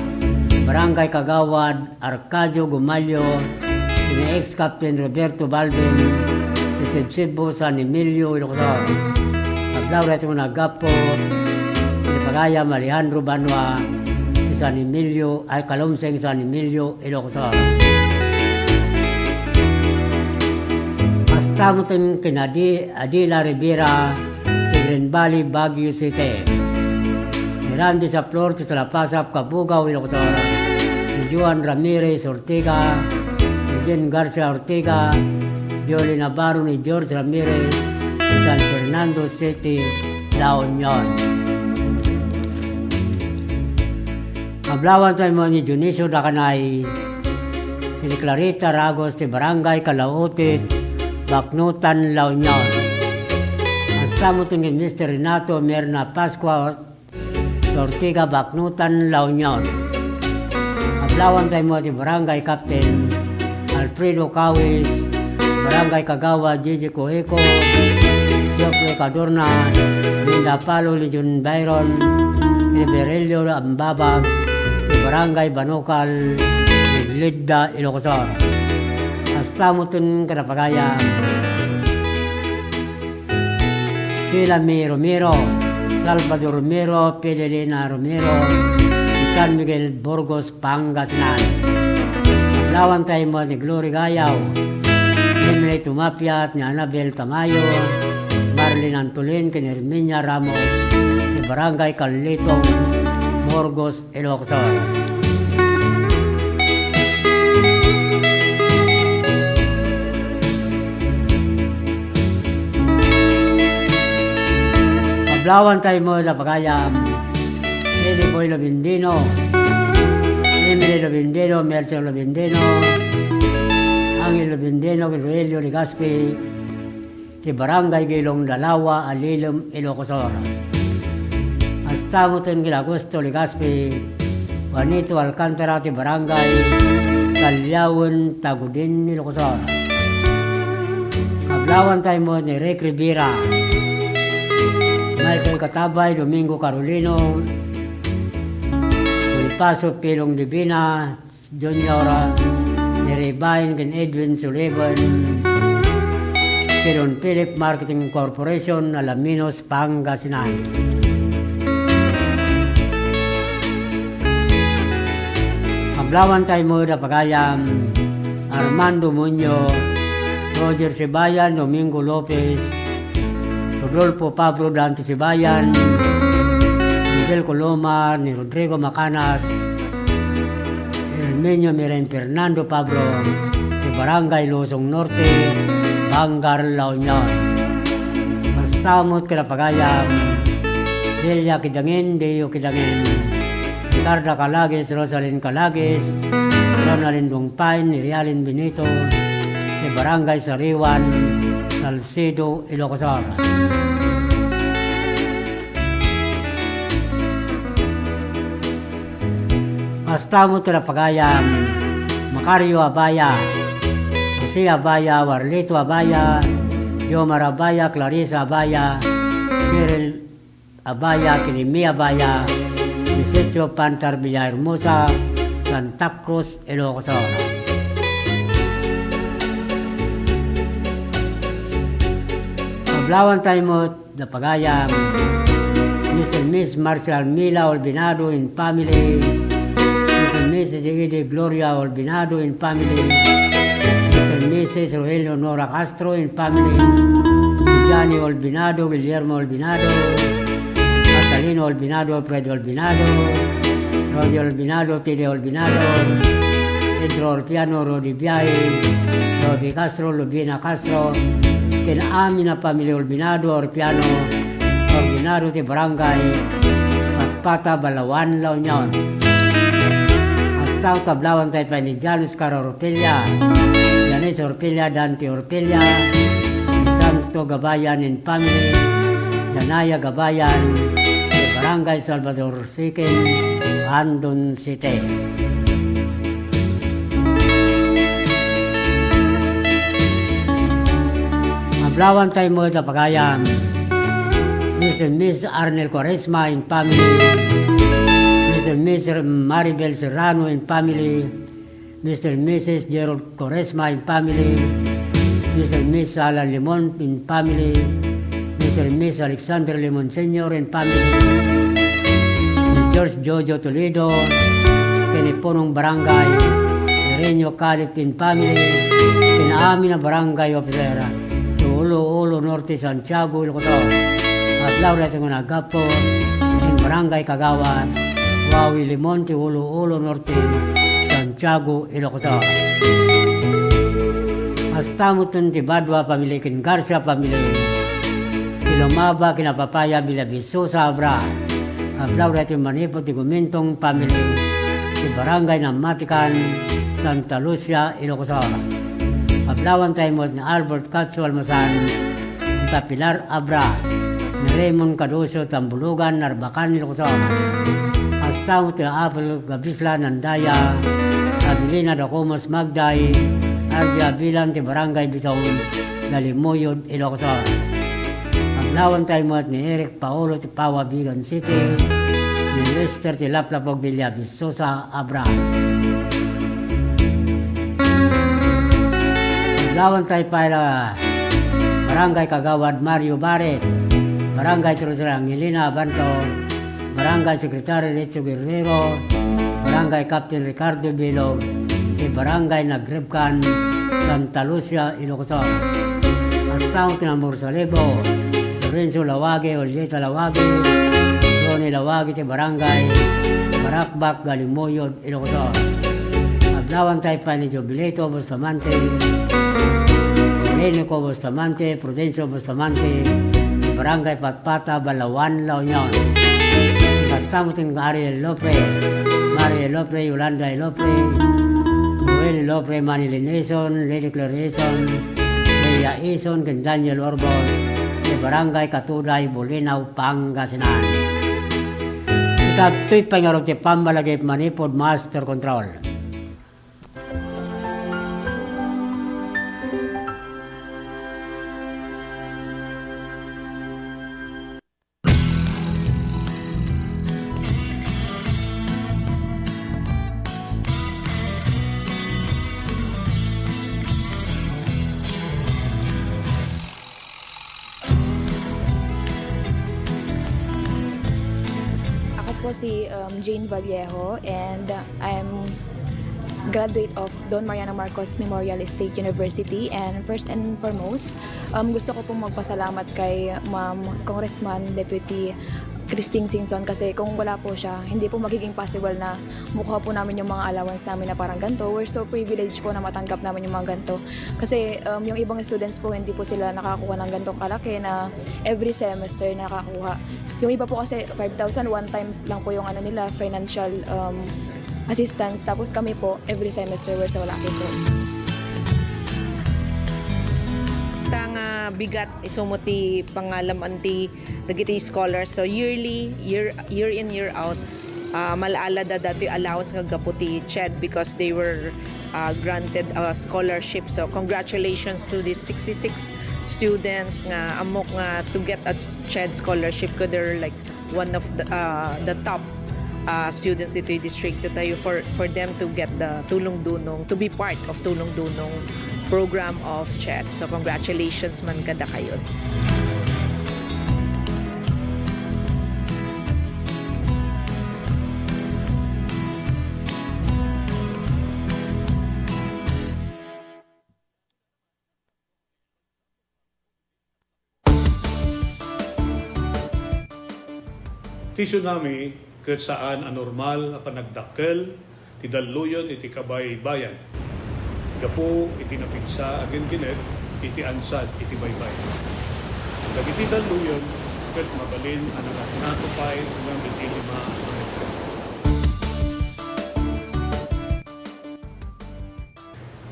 Barangay Kagawad, Arcadio Gumalyo, ex-Captain Roberto Balvin, Sibsibo, San Emilio, Ilocos. Naglaw ito mga gapo, Pagayam, Alejandro Banwa, San Emilio, ay Kalumseng, San Emilio, Ilocos. Astamutin kinadi Adila Rivera, Green Valley, Baguio City. Mirandi sa Flor, sa Lapasap, Kabugaw, Ilocos. Juan Ramirez Ortega, Jen Garcia Ortega, Jolie Navarro ni George Ramirez, San Fernando City, La Union. Kablawan tayo mo ni Dionisio Dakanay, ni Clarita Ragos, ni Barangay Kalautit, Baknutan, La Union. Hasta mo tingin Mr. Renato Merna Pascua, Ortega, Baknutan, La Union. Kablawan tayo mo ni Barangay Captain Alfredo Cawis, Barangay Kagawa, Gigi Coeco, Jopre Cadorna, Linda Palo, Legion Byron, Liberelio Ambabag, Barangay Banokal, Lidda, Ilocos. Hasta mo itong Karapagaya, Silami Romero, Salvador Romero, Pedelina Romero, San Miguel Burgos, Pangasinan. Lawan tayo mo ni Glory Gayaw, Emily Tumapiat, ni Annabel Tamayo, Marlene Antolin, ni Herminia Ramos, ni Barangay Calito, Burgos, Ilocos. Pablawan tayo mo na Pagayam, Eddie Boy Labindino, Emily Labindino, Mercer Labindino, Angel Labindino, Roelio Ligaspi, ki Barangay Gilong Dalawa, Alilum, Ilocos. Hasta mo ito yung Agosto Ligaspi, Juanito Alcantara, ti Barangay Kalyawon, Tagudin, Ilocos. Kablawan tayo mo ni Rick Rivera, Michael Katabay, Domingo Carolino, Bonifacio Pilong Divina, Junior, Neribain, Ken Edwin Sullivan, Pilon Philip Marketing Corporation, Alaminos, Pangasinan. Kablawan tayo mo na Pagayam, Armando Muñoz, Roger Sibayan, Domingo Lopez, Rodolfo Pablo Dante Sibayan, Miguel Coloma, ni Rodrigo Macanas, Hermenio Miren Fernando Pablo, ni Barangay Losong Norte, Bangar, La Union. Pastamot Karapagayam, Delia Kidangin, Deo Kidangin, Ricarda Calagues, Rosalyn Calagues, Ronaldin Dungpain, ni Rialin Benito, ni Barangay Sariwan, Salcedo, Ilocos. Hasta mo Karapagayam, Macario Abaya, Jose Abaya, Warlito Abaya, Yomar Abaya, Clarissa Abaya, Cyril Abaya, Kinimi Abaya, Nisetio Pantar Villahermosa, Santa Cruz, Ilocos. Pablawan tayo mo na Pagayam, Mr. Miss Marcial Mila Olbinado in family, Mr. Mrs. Edie Gloria Olbinado in family, Mr. Mrs. Rogelio Nora Castro in family, Gianni Olbinado, Guillermo Olbinado, Catalino Olbinado, Fred Olbinado, Rodi Olbinado, Tide Olbinado, Pedro Olpiano, Rodi Biay, Rodi Castro, Lubina Castro, Kinaamin na pamilya Olbinado, Orpiano, Ordinado ti Barangay, Patpata, Balawan, La Union. Hasta tablawan tayo pa ni Janus Caro Orpelia, Janes Orpelia, Dante Orpelia, Santo Gabayan and Family, Danaya Gabayan, ti Barangay Salvador Siquem, Andon City. Mablawan tayo mo sa pagayam, Mr. and Miss Arnel Quaresma and family, Mr. and Miss Maribel Serrano and family, Mr. and Mrs. Gerald Quaresma and family, Mr. and Miss Alan Limon and family, Mr. and Miss Alexander Limon Sr. and family, George Jojo Toledo, Tinipunong Barangay, Irenyo Calip and family, Pinaamin na Barangay Officer, Ulo Norte Santiago, Ilocotao, at Laura Tingunagapo, in Barangay Kagawan, Wawi Limonte, Ulo Norte, Santiago, Ilocotao. Astamutun ti Badwa, pamilya kin Garcia, pamilya Kilomaba, kinapapaya, Bilabiso, Sabra, at Laura Manipot, ti Gumintong, pamilya ti Barangay Namatikan, Santa Lucia, Ilocotao. Paglawan tayo mo ni Albert Katso Almasan, sa Pilar Abra, ni Raymond Caduso, Tambulugan, Narbacan, Ilocosao. Hasta mo tila Apple, Gabisla, Nandaya, Abilina, Dacomos, Magday, Ardia Bilan, ti Barangay Bitong, Galimuyod, Ilocosao. Paglawan tayo mo ni Eric Paolo, ti Pawa, Bigan City, ni Lester, ti Laplapog, Villabis, Sosa, Abra. Lawan tayo para Barangay Kagawad Mario Barret, Barangay Trusera Angelina Abanto, Barangay Secretary Lecho Guerrero, Barangay Captain Ricardo Bilog, Barangay Nagrebkan, Santa Lucia, Ilocosao. Hasta Tinamor Salebo, Lorenzo Lawage, Oljeta Lawage, Ronnie Lawage, Barangay Barakbak, Galimoyod, Ilocosao. Aglawan tayo pa ni Jubileto Bustamante, Renico Bustamante, Prudencio Bustamante, Barangay Patpata, Balawan, La Union. Estamos en Ariel Lopre, Mariel Lopre, Yolanda Lopre, Noel Lopre, Manilin Eson, Lady Claire Eson, Leia Eson, Daniel Orbos, de Barangay Katuday, Bolinaw, Pangasinan. Ito'y pangarot ti Pambalagay Manipod Master Control. Si Jane Vallejo, and I'm graduate of Don Mariano Marcos Memorial State University. And first and foremost, gusto ko pong magpasalamat kay Ma'am Congressman Deputy Christine Singson, kasi kung wala po siya, hindi po magiging possible na mukha po namin yung mga allowance namin na parang ganito. We're so privileged po na matanggap namin yung mga ganito. Kasi yung ibang students po, hindi po sila nakakuha ng ganitong kalaki na every semester nakakuha. Yung iba po kasi 5,000 one time lang po yung nila, financial assistance. Tapos kami po, every semester we're so lucky po. Tanga bigat isumuti pangalam anti dagiti scholars, so year in year out malaala da dati allowance nga gaputi CHED because they were granted a scholarship. So congratulations to these 66 students nga amok nga to get a CHED scholarship, ko they're like one of the top students dito yung district tayo for them to get the Tulong Dunong, to be part of Tulong Dunong program of CHED. So congratulations man kada kayo. Ti tsunami ket saan anormal a panagdakkel ti daluyon iti kabay-bayan. Gapo iti napigsa agin ginet iti ansad iti baybay. Dagiti daluyon ket mabalin ang natupay ng iti 5 a metro.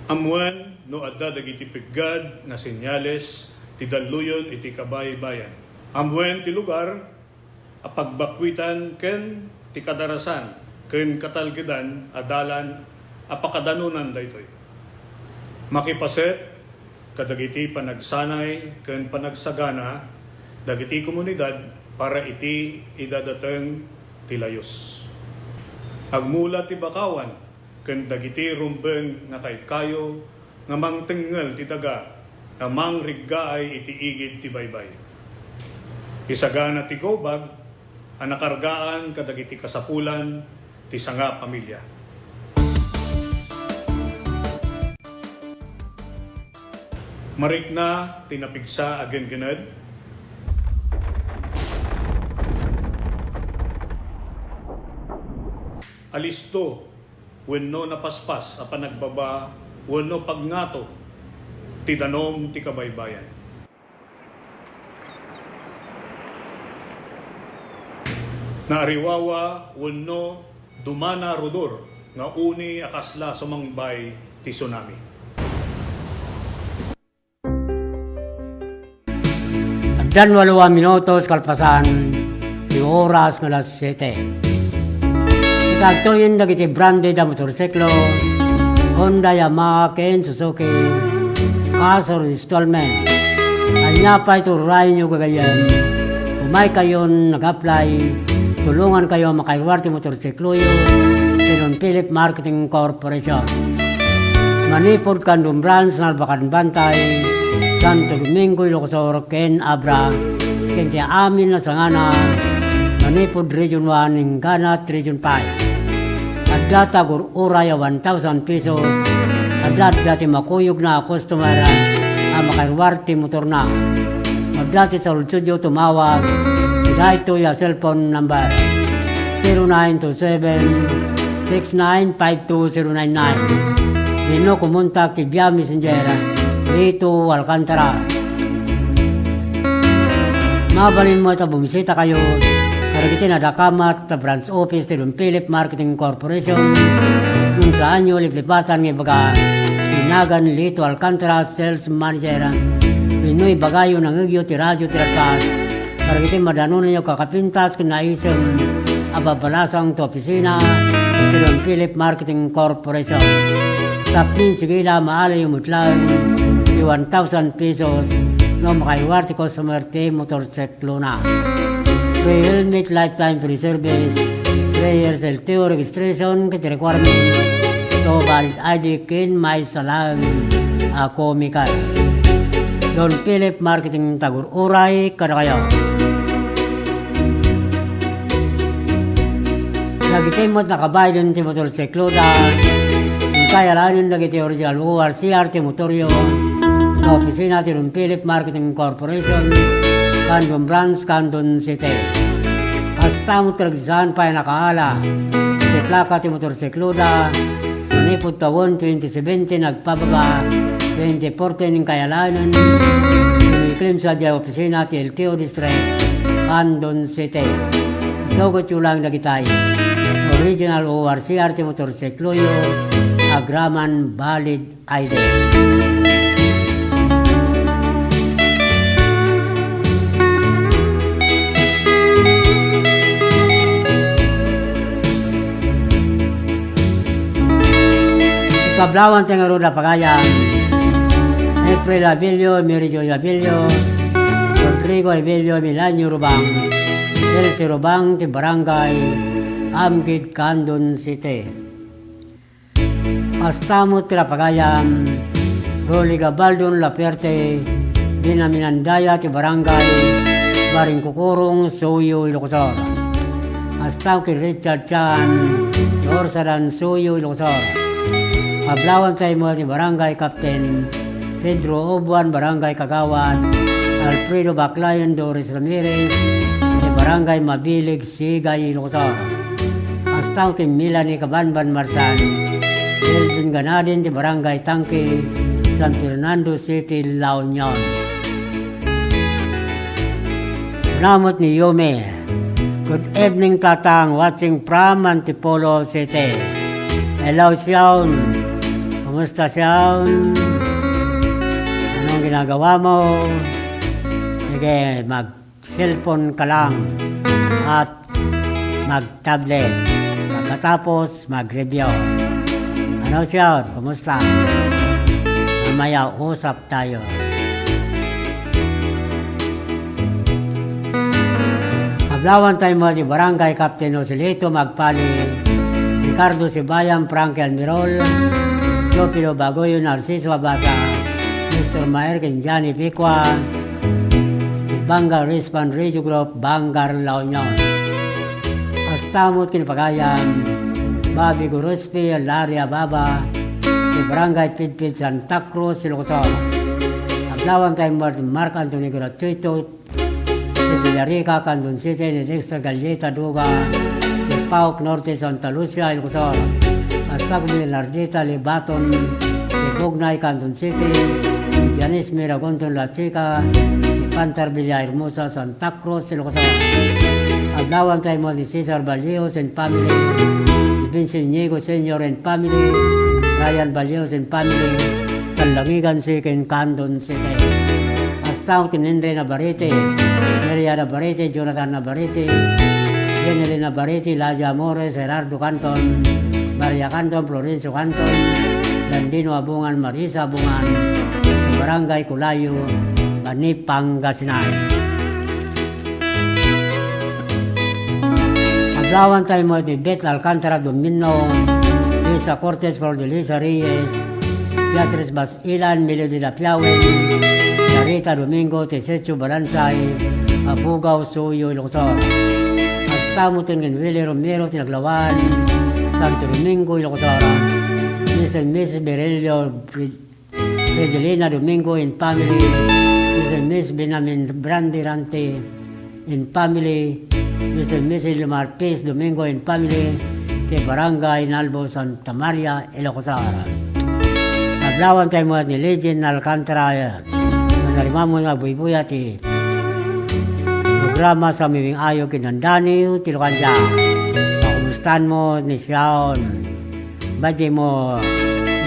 Amuan no adda dagiti piggad nga senyales ti daluyon iti kabaybayan. Amuan ti lugar a pagbakwitan ken ti kadarasan ken katalgedan adalan a pakadanunan daytoy. Makipaset kadagiti panagsanay ken panagsagana dagiti komunidad para iti idadateng ti layos. Agmula ti bakawan ken dagiti rumbeng nga kayo nga mangtengel ti daga nga mangriggaay iti igid ti baybay. Isagana ti gobag ang nakargaan kadagiti kasapulan ti sanga pamilya. Marikna tinapigsa agen-gened. Alisto wenno napaspas a panagbaba wenno pagngato ti danom ti kabaybayan. Naariwawa wenno dumana rudor nga uni akasla sumangbay ti tsunami. Dan 8 minutos kalpasan di oras nga alas 7. Itagtoyin dagiti branded na motorsiklo Honda, Yamaha, Ken, Suzuki, Azor installment. Anya pa ito ray nyo gagayan. Umay kayon nag-apply, tulungan kayo makairwarte motorsiklo yun. Sinon Philip Marketing Corporation. Manipod Kandong Branch, Nalbacan Bantay, Santo Domingo, Ilocosor, Ken Abra, Ken ti amin na sangana, Manipod Region 1, Inganat Region 5. Adata gur uraya 1,000 pesos. Adata makuyog na customer ang makairwarte motor na. Adati sa studio tumawag. Dito yung cellphone number 0927-6952-099. Rino kumuntak ti via messenger dito Alcantara. Mabalin mo ito bumisita kayo. Karagiti na dakamat na branch office ng Philip Marketing Corporation kung saan nyo liplipatan ng ibaga inagan Lito Alcantara Sales Manager Pinoy bagayo ng igyo ti radyo ti ratas karagiti madanunan nyo kakapintas kung naisang ababalasang to opisina ng Philip Marketing Corporation. Tapin sigila maala yung mutlan 1,000 pesos no makaiwarte customer ti motorsiklo na. Free helmet, lifetime free service, player LTO registration, kiti requirement, so valid ID, kin may salang komikal. Don Philip Marketing Tagur Uray, kada kayo. Nagitimot nakabayad ti motorsiklo da, yung kaya lanin nagiti original ORCR ti motoryo, sa opisina ti Don Philip Marketing Corporation, Kandong Branch, Kandong City. Hasta mo tragdisan pa nakaala. Si plaka ti motorsiklo da. Manipod tawon 2017 nagpababa. 2014 ng kayalanan. Sumiklim sa dya opisina ti LTO District, Kandong City. Itogot yung lang nagitay. Original ORCR ti motorsiklo yo. Agraman valid ID. Kablawan tengah roda pagayan April Abilio, Merijo Abilio, Rodrigo Abilio, Milanyo Rubang, Elsie Rubang, ti Barangay Amgid, Kandong City. Astamo tira pagayan Rolly Gabaldon, Laperte, Dinaminandaya, ti Barangay Baring Kukurong, Suyo, Ilocosor. Astamo ki Richard Chan, Dorsadan, Suyo, Ilocosor. Kablawan tayo mo ni Barangay Captain Pedro Obuan, Barangay Kagawan, Alfredo Baclayan, Doris Ramirez, ni Barangay Mabilig, Sigay, Ilocosor. Astang ti Milani Kabanban Marsan, Elvin Ganadin, ti Barangay Tangki, San Fernando City, La Union. Namot ni Yume. Good evening, Tatang, watching from Antipolo City. Hello, Sion. Kumusta, Sion? Anong ginagawa mo? Sige, mag-cellphone ka lang at mag-tablet. Pagkatapos, mag-review. Ano, Sion? Kumusta? Mamaya, usap tayo. Hablawan tayo mo di Barangay Captain Osilito, Magpali, Ricardo Sibayan, Frank Almirol, Jopilo Bagoyo, Narciso Abasa, Mr. Maer, Kenjani Picua, Bangar Rispan Radio Group, Bangar La Union. Astamot Kinpagayan, Babi Guruspi, Laria Baba, di Barangay Pidpid, Santa Cruz, Ilocos. Hablawan tayo mo di Mark Anthony Gratuito, di Villarica, Candon City, ni Dexter Galleta, Duga, di Pauc Norte, Santa Lucia, Ilocos. Hasta con el Ardita, Libaton, di Bugnay, Candon City, di Janice Miragonton, La Chica, di Pantar Villa Hermosa, Santa Cruz, Ilocos. Hablawan tayo mo di Cesar Balios and family, di Vincent Niego Senior and family, Ryan Balios and family, Talangigan City, Candon City. Hasta Tinendre Navarrete, Maria Navarrete, Jonathan Navarrete, Jenny Navarrete, Laja Amores, Gerardo Canton, Maria Canton, Florencio Canton, Landino Abungan, Marisa Abungan, Barangay Culayo, Bani Pangasinan. Hablawan tayo mo di Bet Alcantara Domino, Lisa Cortez, Lisa Reyes, Beatriz Basilan, Melody Lapiawen, Sarita Domingo, Tesecho Balansay, Abugaw, Suyo, Ilocos. Tamutin ng Willie Romero, Tinaglawan, Santo Domingo, Ilocos. Mr. and Mrs. Berelio, Fidelina Domingo in family, Mr. and Mrs. Benamin Brandirante in family, Mr. and Mrs. Lumar Pez Domingo in family, ke Barangay Nalbo, Santa Maria, Ilocos. Naglawan tayo mga ni Legend Alcantara, narimamo nga buibuya ti programa sa Miming Ayo Kinandani, Tilokanja. Pakumustan mo ni Sion. Badi mo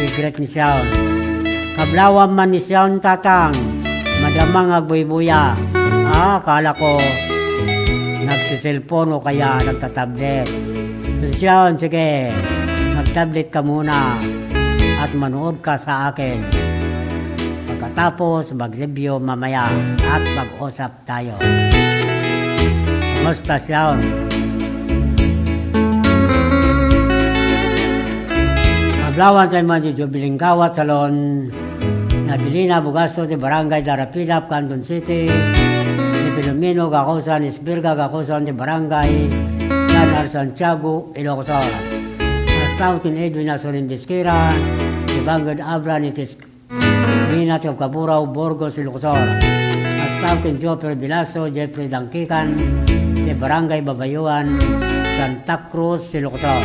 i-greet ni Sion. Kablawan man ni Sion, Tatang. Madamang agbuibuya. Kala ko nagsiselfon o kaya nagtatablet. So Sion, sige, nagtablet ka muna at manood ka sa akin. Pagkatapos, mag-review mamaya at mag-usap tayo. Kumusta siya? Hablawan tayo mga di Jubiling Gawat Salon, Nadilina, Bugasto, di Barangay Darapilap, Candon City, di Pilomino, Gacosan, Isbirga, Gacosan, di Barangay Nanar Santiago, Ilocos. Astautin Edwin Asolin Bisquera, di Bangod Abra, Nitis Minat of Caburaw, Burgos, Ilocos. Astautin Jopper Bilaso, Jeffrey Dangkikan, di Barangay Babayuan, Santa Cruz, Ilocos.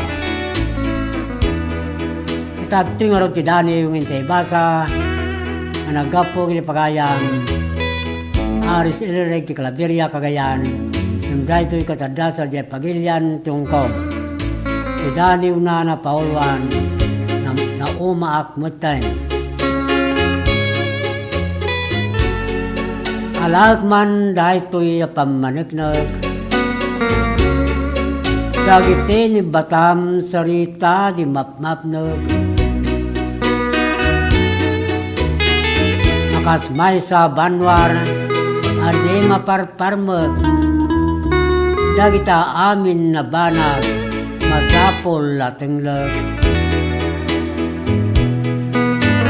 Itating araw ti Dani yung intay basa, na naggapo Pagayan, Aris Ilireg ti Claveria, Cagayan, yung dahito yung katadasa di Pagilian, Tungkong. Ti Dani una na Paulwan, na umaak mutan. Alag man dahito yung pamaniknag, Dagiti ni Batam Sarita di mapmapnog. Nakasmay sa Banwar adi maparparmag. Dagita amin na banag masapol latinglag.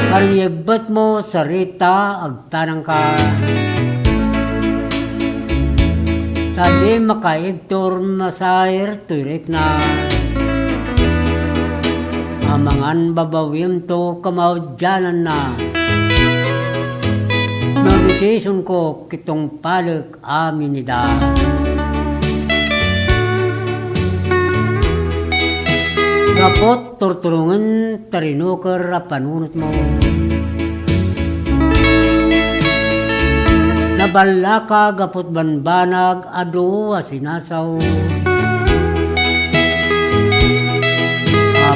Karyebet mo sarita agtanang ka. Tadi makaibtor masair turik na amangan babawim to kamaudyanan na nagisison ko kitong palag amin nida Gapot turturungan tarinukar panunot mo Nabalaka gapot banbanag adu asinasaw.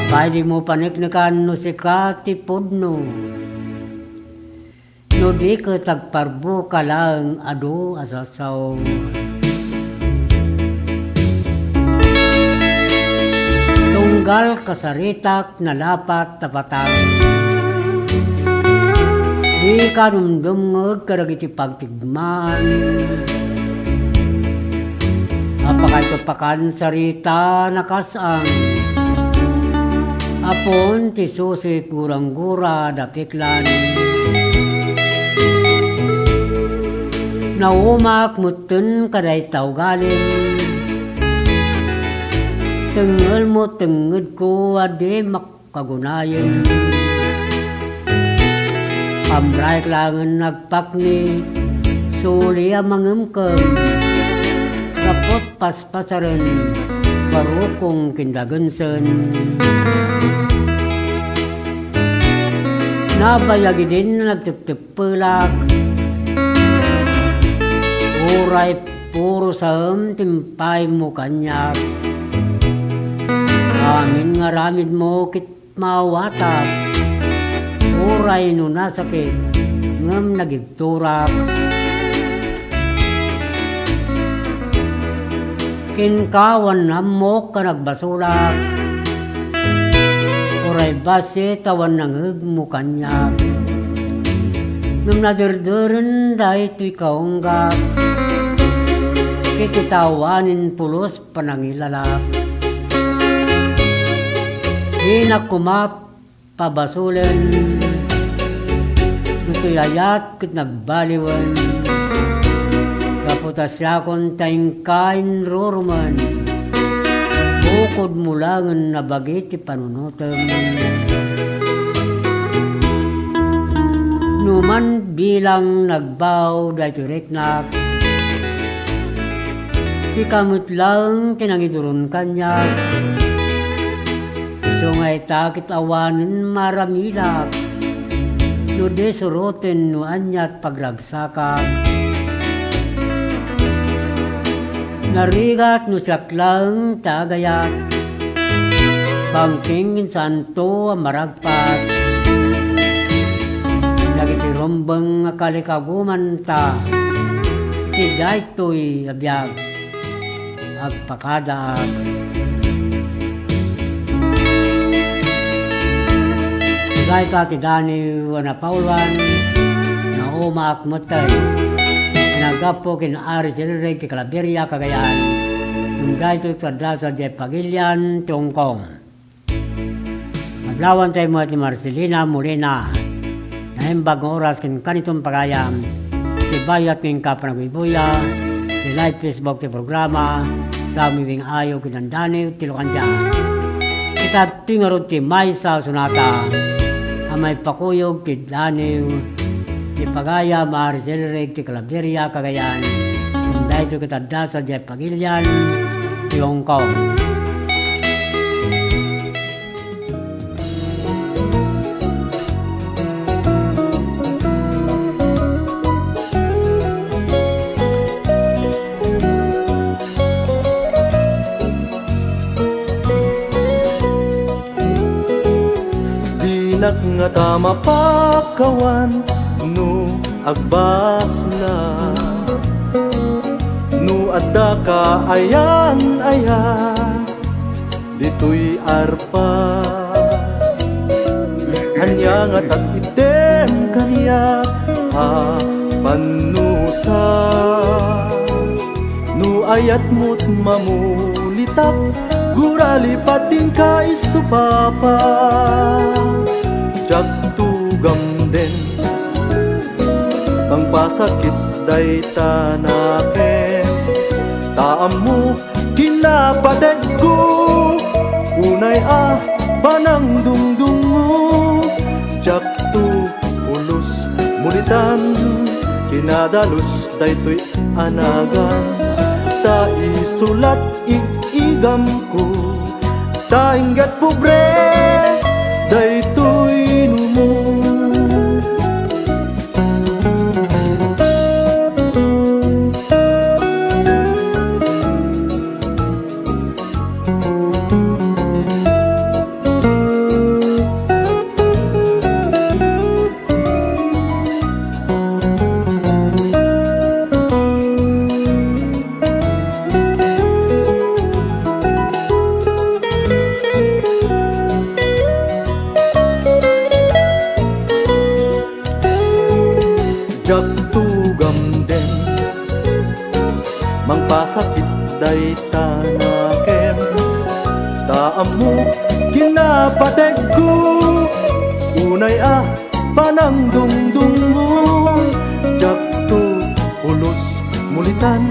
Pwede mo paniknikan no si katipod no. No di ka tagparbo ka lang adu asasaw. Tunggal kasaritak na lapat tapatang. Di ka numdumngag karagiti pagtigmaan. Apakay kapakan sarita nakasang. Apon ti susi kurang-gura dapiklan. Naumak mutun kaday tawgalin. Tengel mo tenged ko adi makagunayin. Pamraik langan nagpakni suli mangumkem. Kapot paspasaran barukong kindagansan. Nabayagi din nagtiptipulak. Uray puro sa timpay mo kanyak. Amin nga ramid mo kit mawatap. Uray no nasakit ngam nagigturap. Kinkawan na mo ka nagbasulak. Uray base tawan nangag mo kanyak. Ngam nadirdirin dahil ito'y kaunggap. Kikitawanin pulos panangilalak. Hinakumap pabasulan. Ito'y ayat kit nagbaliwan. Kaputasya kon tayong kain ruruman. Bukod mulangan na bagiti panunutam. Numan bilang nagbaw dahil reknak. Si kamot lang tinangidurun kanya. Sungay takit awanin maramilak. No de surutin no anyat pagragsakak. Narigat no saklang tagayak. Bangking santo maragpat. Nagitirumbang kalikaguman ta. Tiday to'y abiyag. Agpakadaag. Igay ka ti Dani wana Pauluan. Na umaak matay. Nagapo kin Ari Silreg ti Calaveria Cagayan. Yung gayto kada sa Jeff Pagilian, Tiongkong. Maglawan tayo mo ti Marcelina Molina. Nahimbag oras kin kanitong pagayam. Ti bayat kin kapanagbibuya. Ti live Facebook ti programa. Sa aming ayaw kinandani ti Lokanja. Kita tingarod ti Maysa Sunata. Amay pakuyog ti Daniw. Ti Pagaya Maricel Reg ti Calaveria Cagayan. Dahil ito kitanda sa Jeff Pagilian, Hong Kong. Dinak nga tama pakawan no agbasla no adda ka ayan dito'y arpa anya nga tag-item kaniya panusa no ayat mo't mamulitap gurali pating ka isupapa jak tugam den ang pasakit day tanaken taam mo kinapated ko unay panang dungdung mo jak tu ulos mulitan kinadalos daytoy anagan ta isulat igam ko ta ingat pobre daytoy numo jak tugam den mangpasakit day tanakem taamu kinapateg ko unay panang dungdungo jak tu ulos mulitan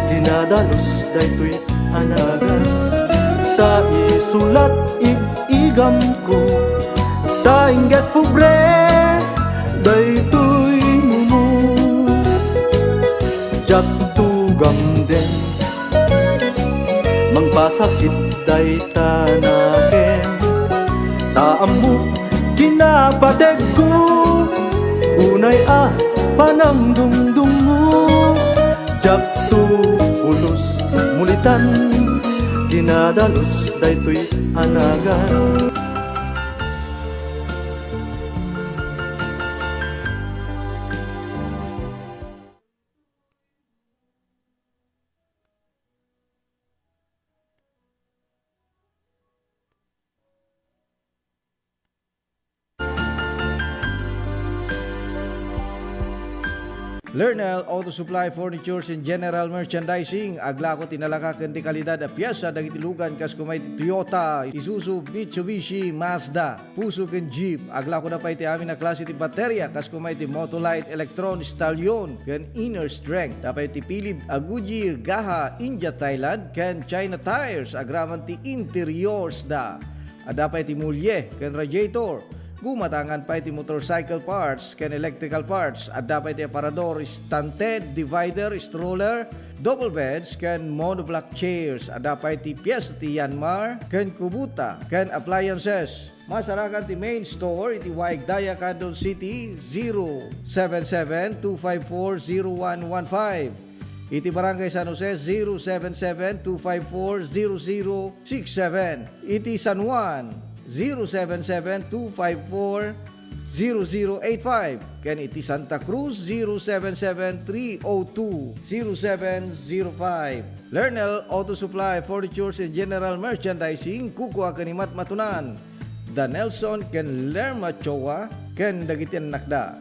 dinadalos daytoy anagan ta isulat igam ko ta inget pobre daytoy mumu jak tugam den mangpasakit day tanakem taamu kinapateg ko unay panang dungdungo jak tu ulos mulitan dinadalos daytoy anagan Lernel Auto Supply Furnitures and General Merchandising agla ko tinalaka ken di kalidad a piyesa dagiti lugan kas kumay Toyota, Isuzu, Mitsubishi, Mazda, Puso ken Jeep agla ko na pa iti amin na klase ti baterya kas kumay ti Motolite, Electron, Stallion ken Inner Strength dapat ti pilid a Goodyear, Gaha, India, Thailand ken China Tires agraman ti interiors da dapat ti mulye ken radiator gumatangan pa iti motorcycle parts ken electrical parts at dapat iti aparador, stunted, divider, stroller, double beds ken monoblock chairs at dapat iti piyesa ti Yanmar ken Kubota ken appliances. Masarakan ti main store iti Waigdaya, Quezon City 077-254-0115. Iti Barangay San Jose 077-254-0067. Iti San Juan 077-254-0085. Ken iti Santa Cruz 077-302-0705. Lernel Auto Supply Furnitures and General Merchandising kukuha kanimat matunan Da Nelson ken Lerma Chowa ken dagitian nakda.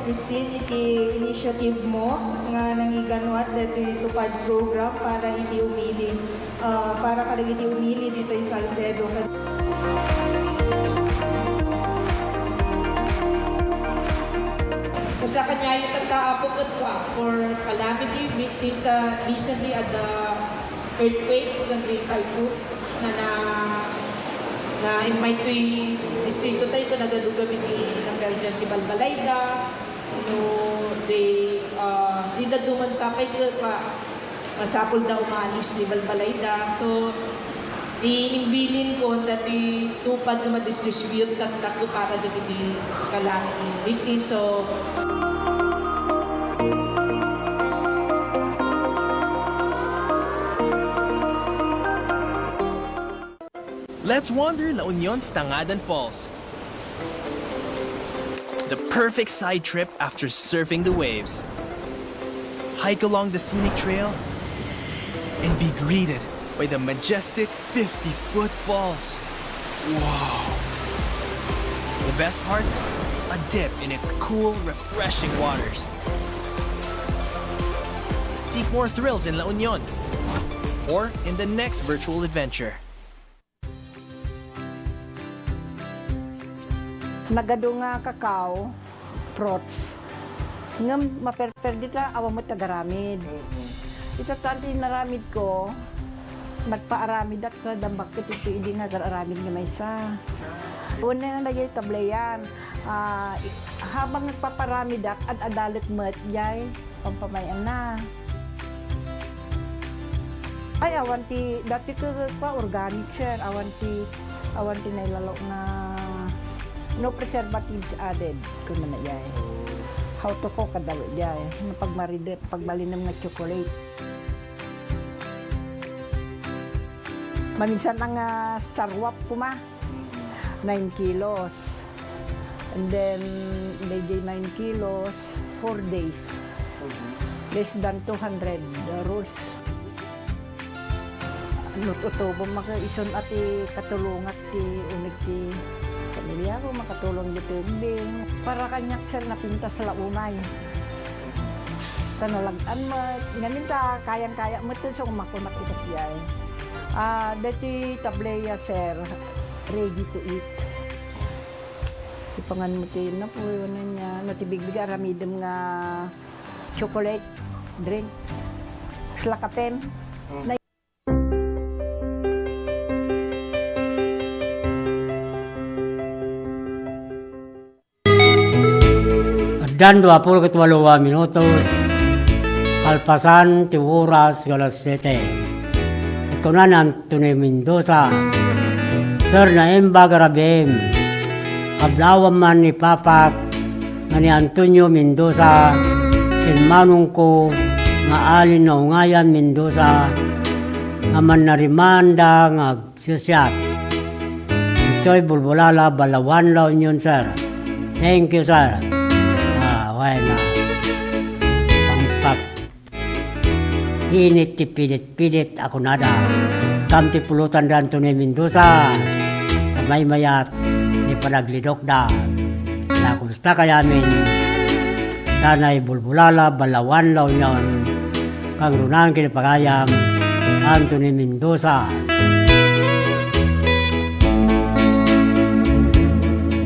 Christine, iti initiative mo nga nangiganwat dito itupad program para iti umili para kada iti umili dito sa Salcedo. Basta kanya yung tagkaapupot ko for calamity victims na recently at the earthquake ng Great Typhoon na invite ko yung distrito tayo ito nagadugamit ng Belgian si Balbalayda. Di duman sa akin pa masapol daw umalis ni Balbalayda. So, iimbilin ko na tupad na ma-distribute katak ko para dito calamity victims. So, Let's wander La Union's Tangadan Falls. The perfect side trip after surfing the waves. Hike along the scenic trail and be greeted by the majestic 50-foot falls. Wow! The best part? A dip in its cool, refreshing waters. Seek more thrills in La Union or in the next virtual adventure. Nagado nga kakao, fruits. Nga maperper dito, awa mo tagaramid. Ito tanti naramid ko, magpaaramid at kadambak ko ito hindi nga gararamid nga may isa. Una nga nagyay tablayan, habang nagpaparamid at adalit mo at yay, pampamayan na. Ay, awanti, dati ko pa organic sir, awanti na ilalo na no preservatives added kung na yay. How to cook kadalo yay, pagmaride, pagbalinam nga chocolate. Maminsan ang sarwap ko 9 kilos. And then, they 9 kilos, 4 days. Less than 200 rules. Lututubo maka-ison at katulungat ti unig ti pamilya ko, makatulong dito yung para kanyak siya napinta sa launay. Sa nalagaan mo, nganin ta, kayang-kaya mo ito, so kumakunak ito siya dati tableya sir, ready to eat. Ipangan mo ito na po yun niya, natibig-big aramidam nga chocolate drink, slakapen. Dan 28 minutos, kalpasan ti oras alas 7. Ito na Antonio Mendoza, Sir Naemba Garabem, kablawan man ni Papak, nga ni Antonio Mendoza, kinmanong ko, nga alin na ungayan Mendoza, nga man narimanda nga agsisyat. Ito'y Bulbulala, Balawan, La Union, sir. Thank you, sir. Wala. Pangpak. Init ti pilit ako nada. Kamti pulutan da Antonio Mendoza. Kamay mayat. Ni panaglidok da. Na kumusta kaya amin. Tanay Bulbulala, Balawan, La Union. Kang runan kinipagayam. Antonio Mendoza.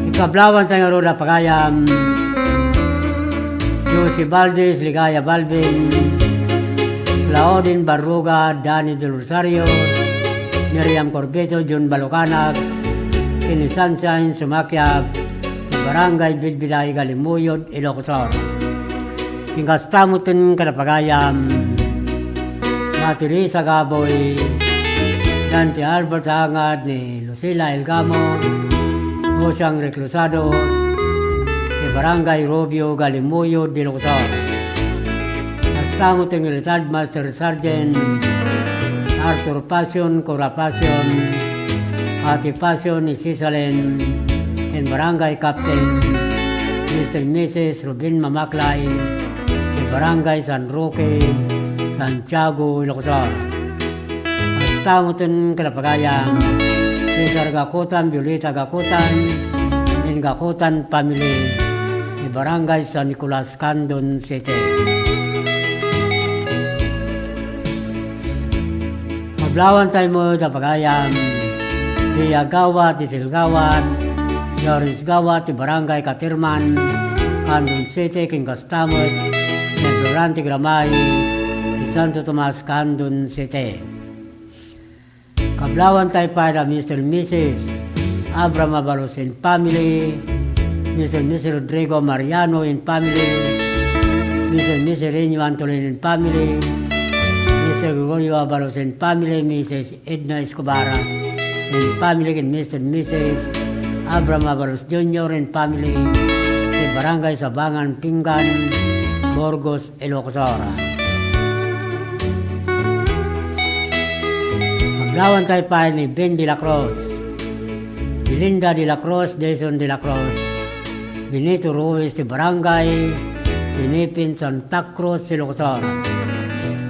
Ikablawan tayo rin na pagayam. Josie Valdez, Ligaya Balvin, Claudine Barruga, Danny Del Rosario, Miriam Corbeto, John Balocanag, Kenny Sunshine, Sumakyag, Barangay Bidbiday, Galimuyod, Ilocosor. Kingastamutin Kalapagayam, Teresa Gaboy, Dante Albert Hangad, ni Lucila Elgamo, Osyang Reclusado, Barangay Robio, Galimuyo, Dilocosor. Estamos en el Retired Master Sergeant Arthur Passion, Cora Passion, Ati Passion y Sisalen, en Barangay Captain Mr. and Mrs. Rubin Mamaklay, en Barangay San Roque, Santiago, Ilocosor. Estamos en Calapagayam, Cesar Gakutan, Violeta Gakutan, en Gakutan Family, Barangay San Nicolas, Candon City. Mablawan tayo mo na pagayam, di Agawat, di Silgawat, Loris Gawat, di Barangay Katirman, Candon City, Kingastamot, di Florante Gramay, di Santo Tomas, Candon City. Kablawan tayo pa na Mr. and Mrs. Abraham Avalos and family, Mr. and Mrs. Rodrigo Mariano and family, Mr. and Mrs. Reño Antolin and family, Mr. Gregorio Avalos and family, Mrs. Edna Escobara and family, and Mr. and Mrs. Abraham Avalos Jr. and family, sa Barangay Sabangan, Pingan, Burgos, Ilocosor. Maglawan tayo pa ni Ben de la Cruz, Belinda de la Cruz, Jason de la Cruz, Benito Ruiz de Barangay, Pinipin, Santa Cruz, Ilocosor.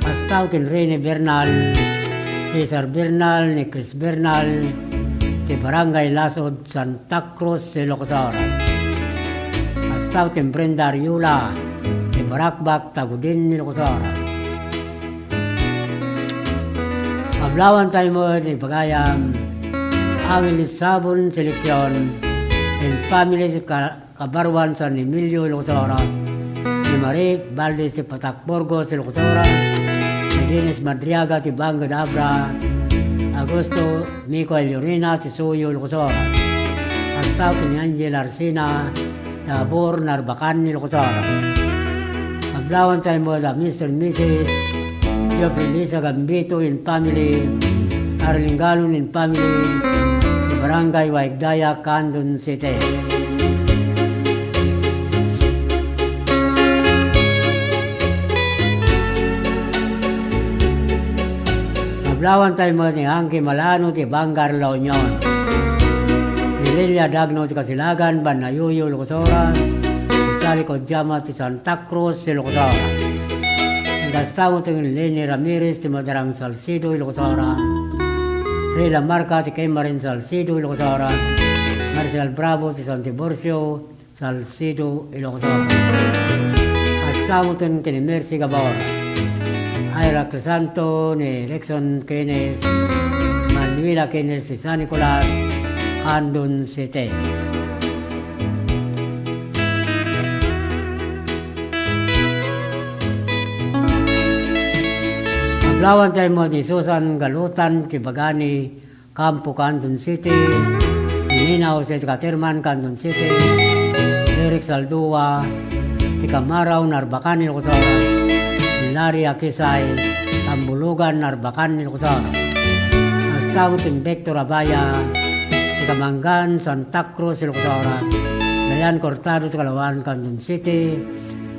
Hasta tin Rene Bernal, Cesar Bernal, ni Chris Bernal, ti Barangay Lasod, Santa Cruz, Ilocos. Hasta tin Brenda Ariula, ti Barakbak, Tagudin, Ilocos. Mablawan tayo mo ni Pagayam, Awil Sabon Seleksyon, and family Kabarwan San Emilio, Ilocos. Ni Marie Valdez ti Patak Burgos, Ilocos. Dennis Madriaga ti Bangga Dabra, Agosto Michael Llorina ti Suyo Ilocos. Hasta ni Angel Arsina Tabor Narbacan Ilocos. Maglawan tayo mo da Mr. and Mrs. Geoffrey Lisa Gambito in family, Arling Galon in family, ti Barangay Waigdaya, Candon City. Maglawan tayo mo ni Angki Malano ti Bangar La Union, ni Lilia Dagno ti Kasilagan, Banayuyo, Ilocos. Sali Kodjama ti Santa Cruz, Ilocos. Gastamo ti Lenny Ramirez ti Madarang Salcido, Ilocos. Rela Marca ti Kemarin Salcido, Ilocos. Marcial Bravo ti San Tiburcio, Salcido, Ilocos. Gastamo ti Mercy Gabor, Ira Crisanto ni Rexon Keynes, Manuela Keynes de San Nicolas, Andon City. Maglawan tayo mo ni Susan Galutan, Tibagani, Campo, Andon City, Nina Jose Caterman, Andon City, Eric Saldua, Tikamaraw, Narbacan, Ilocos. Larry Akisay, Tambulugan, Narbacan, Ilocos. Hasta tin Vector Abaya, Tikamanggan, Santa Cruz, Ilocos. Dayan Cortado, Kalawan, Candon City,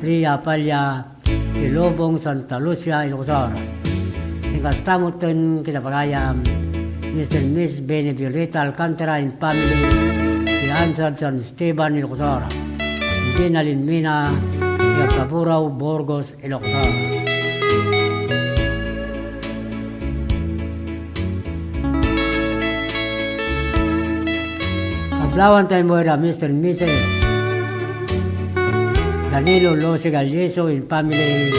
Ria Palya, Ilobong, Santa Lucia, Ilocos. Hasta tin Kinapagayam, Mr. and Miss Bene Violeta Alcantara in family, si Ansad San Esteban, Ilocos. Gina Linmina, Kapuraw, Burgos, Ilocos. Kablawan tayo mo na Mr. and Mrs. Danilo Lose Galyeso in family,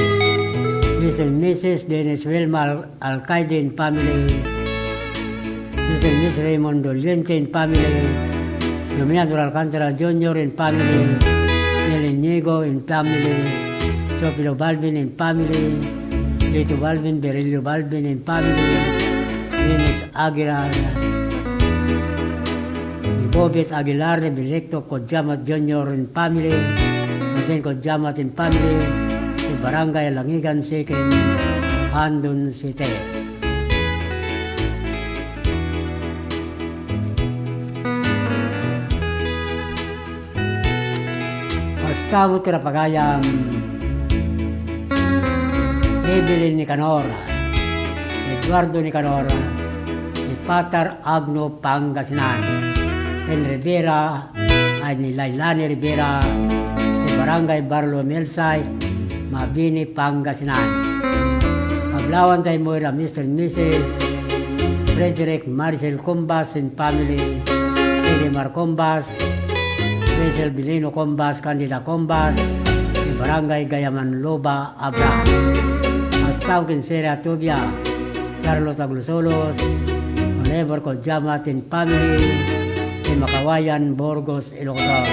Mr. and Mrs. Dennis Wilma Alcaide in family, Mr. and Miss Raymond Doliente in family, Dominador Alcantara Jr. in family, Inigo in family, Sopilo Balvin in family, Lito Balvin, Berilio Balvin in family, Dennis Aguilar, Bobet Aguilar, Bilecto Kodjamat Jr. in family, Maben Kodjamat in family, si Barangay Langigan Second, Andon City. Gustavo Tirapagayam, Evelyn Nicanora, Eduardo Nicanora, ni Patar Agno Pangasinan, en Rivera, ay ni Lailani Rivera, ni Barangay Barlomel Site, Mabini Pangasinan. Maglawan tayo mo na Mr. and Mrs. Frederick Marcel Combas and family, Edemar Combas, Rachel Bilino Combas, Candida Combas, ni Barangay Gayaman Loba, Abra. Hasta Kinsera Tubia, Charlotte Aglusolos, Oliver Kodjamat and family, ni Makawayan, Burgos, Ilocos.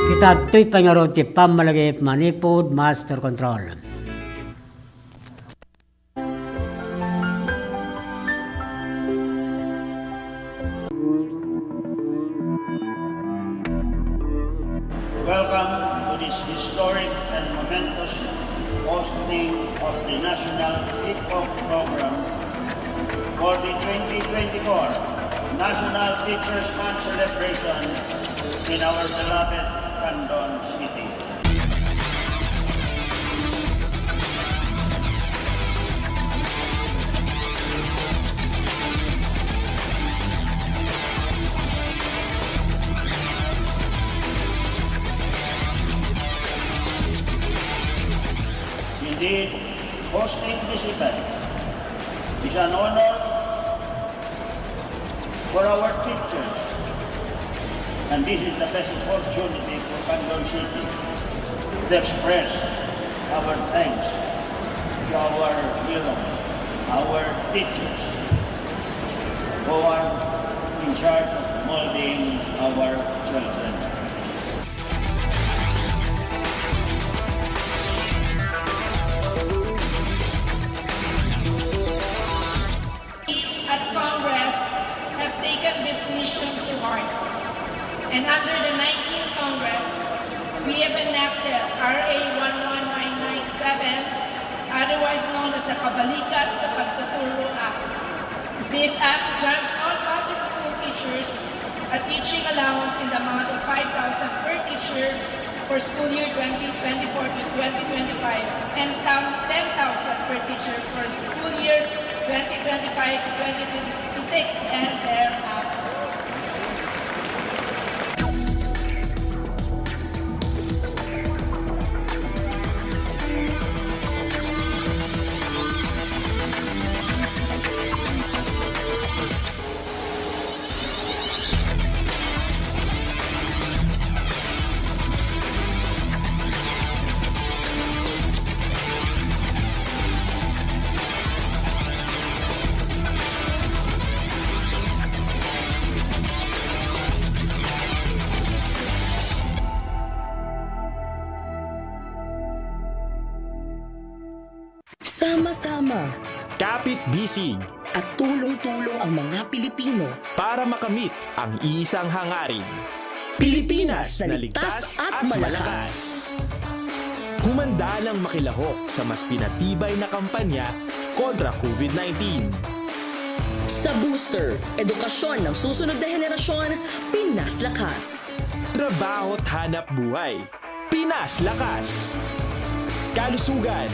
Kita tuy pangarod ti pamalagip Manipod Master Control. Welcome to this historic and momentous hosting of the National Hip-Hop Program for the 2024 National Teachers Month celebration in our beloved Candon City. Indeed, hosting this event is an honor for our teachers, and this is the best opportunity for Candor City to express our thanks to our heroes, our teachers, who are in charge of molding our children. At Congress have taken this mission to heart. And under the 19th Congress, we have enacted RA 11997, otherwise known as the Kabalikat sa Pagtuturo Act. This act grants all public school teachers a teaching allowance in the amount of 5,000 per teacher for school year 2024 to 2025 and 10,000 per teacher for school year 2025 to 2026 and thereafter. Sama-sama Kapit-bisig at tulong-tulong ang mga Pilipino. para makamit ang iisang hangarin. Pilipinas na ligtas at malakas. Humanda ng makilahok sa mas pinatibay na kampanya kontra COVID-19. Sa booster, edukasyon ng susunod na henerasyon, Pinas Lakas. Trabaho't hanap buhay, Pinas Lakas. Kalusugan,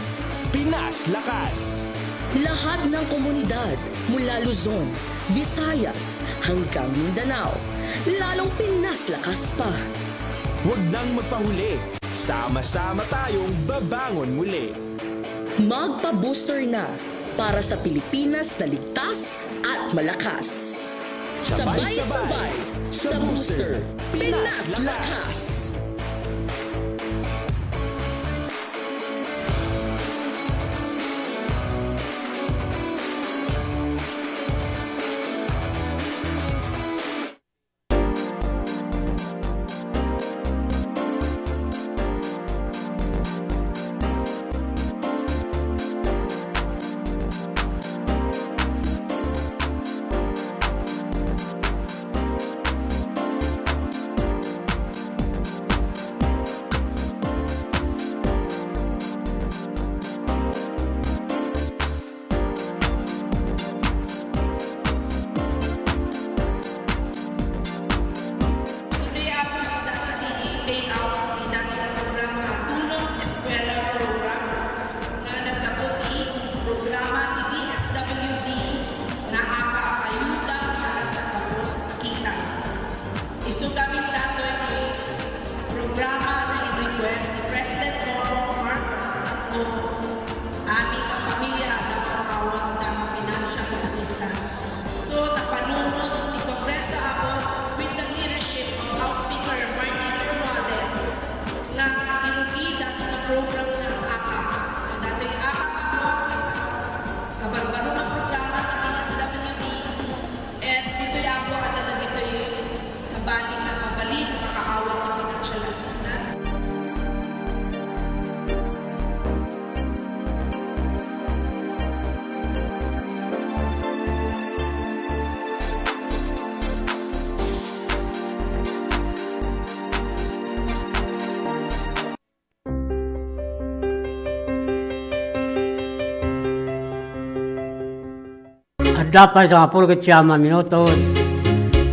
Pinas Lakas. Lahat ng komunidad mula Luzon, Visayas hanggang Mindanao, lalong Pinas Lakas pa. Huwag nang magpahuli, sama-sama tayong babangon muli. Magpa-booster na para sa Pilipinas na ligtas at malakas. Sabay-sabay sa booster, Pinas Lakas. Today ako sa payout ni dating programa Tulong Eskwela Program na nagkaputi programa ni DSWD na akaayuda para sa kapos kita. Isugamin dato ni programa na i-request ni President Bongbong Marcos at aming kapamilya na makawag ng financial assistance. So, napanunod ni Kongreso ako with the leadership of House Speaker Martin Romualdez na inugi dati ng program ng AKAP. So, dati yung AKAP ako ay sa kabarbaro ng programa ng DSWD and dito yung ako at dito yung sa bali na mabalik makaawag ng financial assistance. At dapat sa 10 minutos,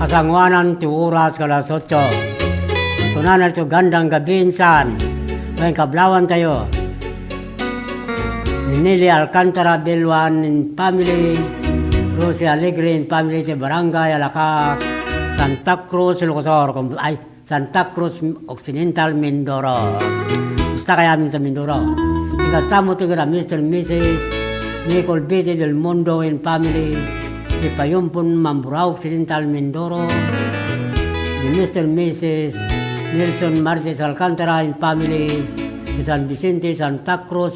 kasangwanan ti oras kalas 8. Tunanan ito gandang gabi insan, ngayon kablawan tayo. Nili Alcantara Bilwan in family, Rosie Alegre in family sa Barangay Alacak, Santa Cruz, Ilocosor, Santa Cruz Occidental, Mindoro. Gusto kaya amin sa Mindoro. Gastamos tigara Mr. and Mrs. Nicole Bete del Mundo and family, si Payumpon Mamburao Occidental Mindoro, ni Mr. and Mrs. Nelson Martes Alcantara and family, si San Vicente Santa Cruz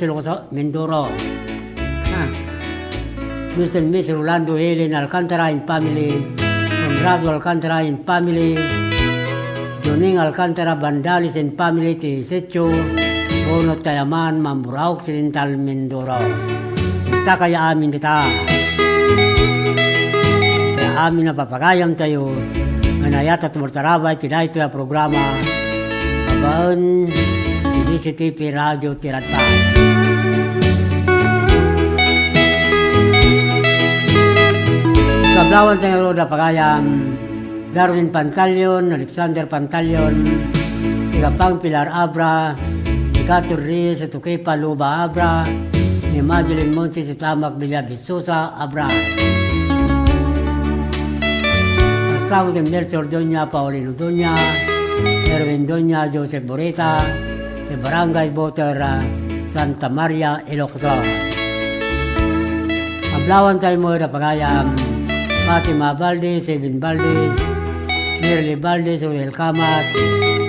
Mindoro. Mr. and Mrs. Rolando Helen Alcantara and family, Conrado Alcantara and family, Joning Alcantara Bandalis and family, ti Secho, Bono Tayaman, Mamburao Occidental Mindoro. Kita kaya amin kita. Kaya amin na papagayam tayo. Manayat at mortarabay, tinay ito yung programa. Abaan, DCTV Radio Tirata. Kablawan tayo na pagayam. Darwin Pantalyon, Alexander Pantalyon, Igapang Pilar Abra, Igator Riz, Tukipa Luba Abra, ni Madeline Montes at Tamak Villabisusa Abra. Gustavo de Melchor Doña, Paulino Doña, Erwin Doña, Joseph Boreta, de Barangay Boter, Santa Maria, Ilocos. Ablawan tayo mo na pagayam, Fatima Valdez, Evin Valdez, Mirly Valdez, Ruel Kamat,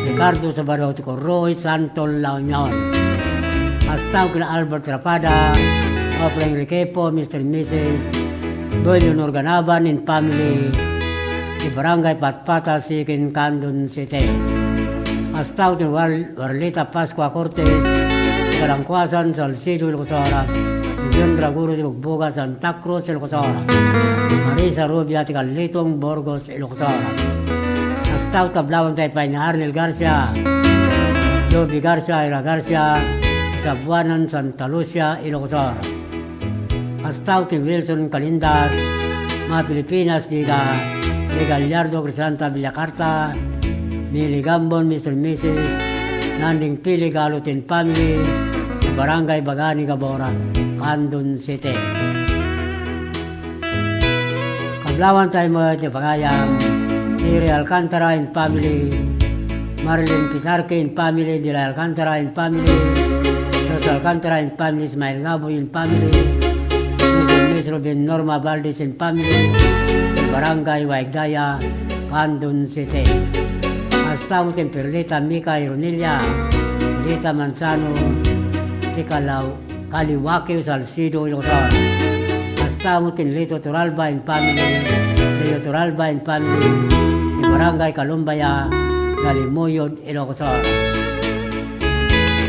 Ricardo Sabarotico Roy, Santol La Union. Hasta kina Albert Rapada, Oplang Riquepo, Mr. and Mrs. Doyle Norganaban and family, di Barangay Patpata, Sikin, Candon City. Hasta kina Warlita Pascua Cortez, Kalangkwasan, Salcido, Ilocosora, John Draguro, Bugboga, Santa Cruz, Ilocosora, Marisa Rubia, Ticalitong, Burgos, Ilocosora. Hasta Tablawan tayo pa ni Arnel Garcia, Joby Garcia, Ira Garcia, Sabuanan, Santa Lucia, Ilocos. Hasta Wilson Calindas, mga Pilipinas, di Gallardo, Crisanta, Villacarta, Mili Gambon, Mr. and Mrs. Nanding Pili, Galutin family, Barangay Bagani, Gabora, Candon City. Kablawan tayo mo at pagayam, Siri Alcantara and family, Marilyn Pizarque and family, Dila Alcantara and family, Alcantara and family, Ismael Gabo and family, Mr. Robin Norma Valdez and family, Barangay Waigdaya, Candon City. Hasta utin Perlita Mika Ironilla, Lita Manzano, Tikalaw, Kaliwaki, Salcido, Ilocos. Hasta utin Lito Turalba and family, Lito Turalba and family, Barangay Kalumbaya, Galimoyon, Ilocos.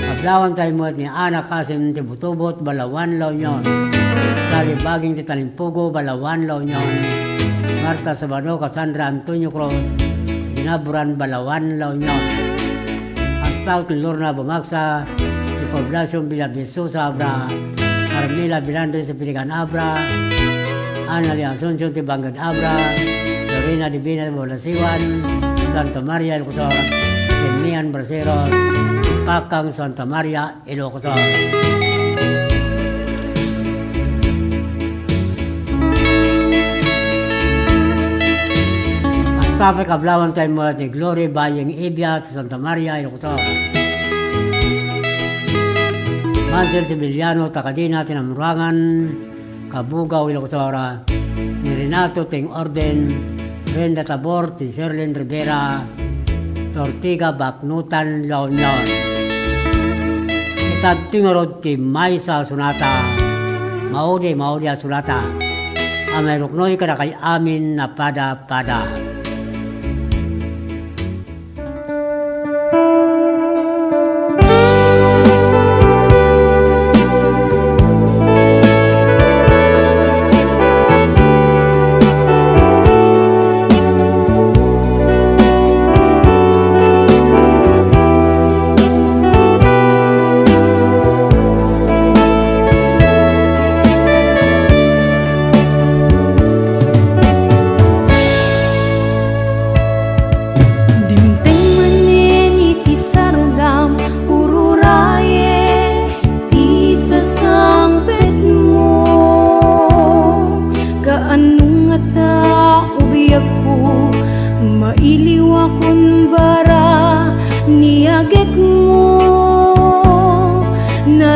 Kablawan tayo mo ni Ana Kasim de Butubot, Balawan, La Union. Talibaging de Talimpugo, Balawan, La Union. Marta Sabano, Cassandra Antonio Cruz, Binaburan, Balawan, La Union. Hasta kay Lorna Bumagsa, de Poblacion Villabisusa, Abra. Carmela Bilandres de Piligan, Abra. Ana Lianzonsion de Bangad, Abra. Lorena Divina de Bolasiwan, Santa Maria, El Cusor, Mian Braceros, Pakang Santa Maria, Ilocos. Hasta pa kablawan tayo mo ni Glory Bayang Ibia, Santa Maria, Ilocos. Mansel Sibiliano, Takadina, Tinamurangan, Kabugaw, Ilocos. Ni Renato Ting Orden, Brenda Tabor, ti Sherlyn Rivera, Tortiga, Baknutan, La Union. Tingorod ti Maysa Sunata, Maudi Sunata, Amay Ruknoy kada kay amin na pada.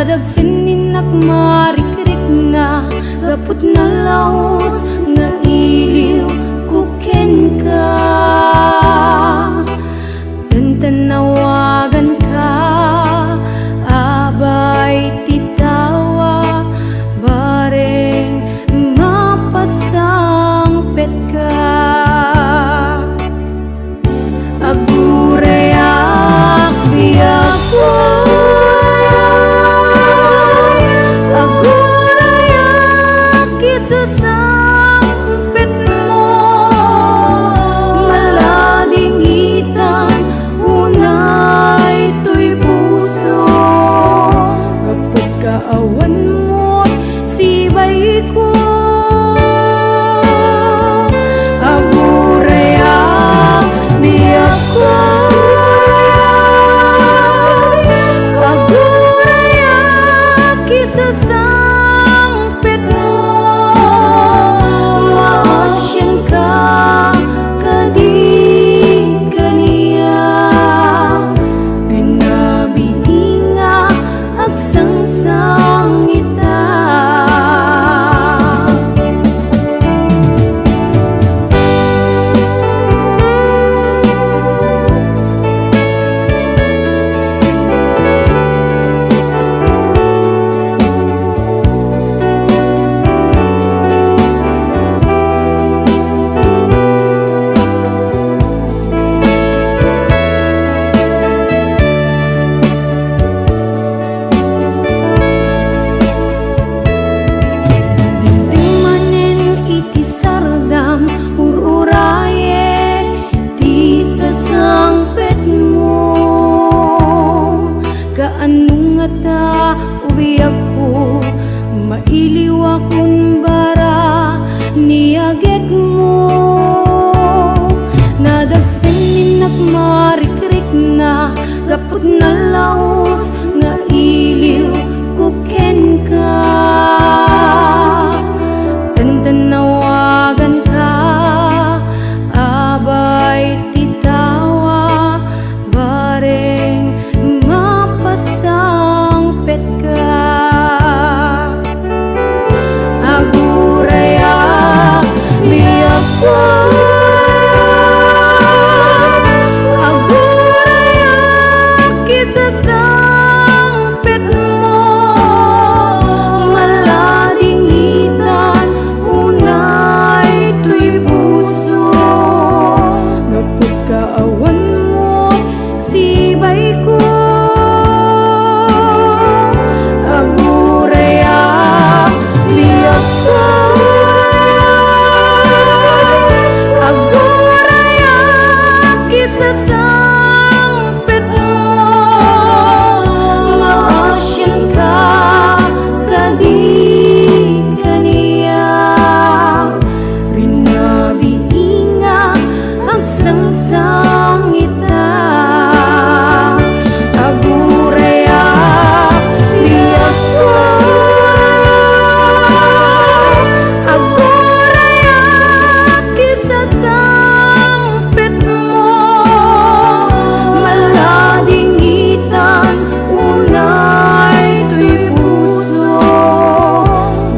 Nadagsin nak marikrik nga gapot na laos nga iliw kuken ka. Tantanawagan ka abay titawa bareng mapasangpet ka. Agurayak biyak ko, agurayak isasangpet mo, malading itan unay to'y puso. Kapag kaawan mo sibay ko, agurayak biyak ko, agurayak isasangpet mo, maasyan ka kadi kaniya. Binabiinga agsangsang ita. Manen iti sardam ururayek ti sasangpet mo. Kaanong nga ta ubiyak ko, mailiw akong bara niyagek mo. Nadagsin nak marikrik na gapot na laos nga iliw kuken ka. Tantanawagan ka abay titawa bareng mapasangpet ka. Agurayak biyak ko, agurayak isasangpet mo, malading itan unay to'y puso. Kapag kaawan mo sibay ko, agurayak biyak ko, agurayak isasangpet mo, maasyan ka kadi kaniya. Rinabiinga ang sangsang ita. Agurayak biyak ko, agurayak isasangpet mo, malading itan unay to'y puso.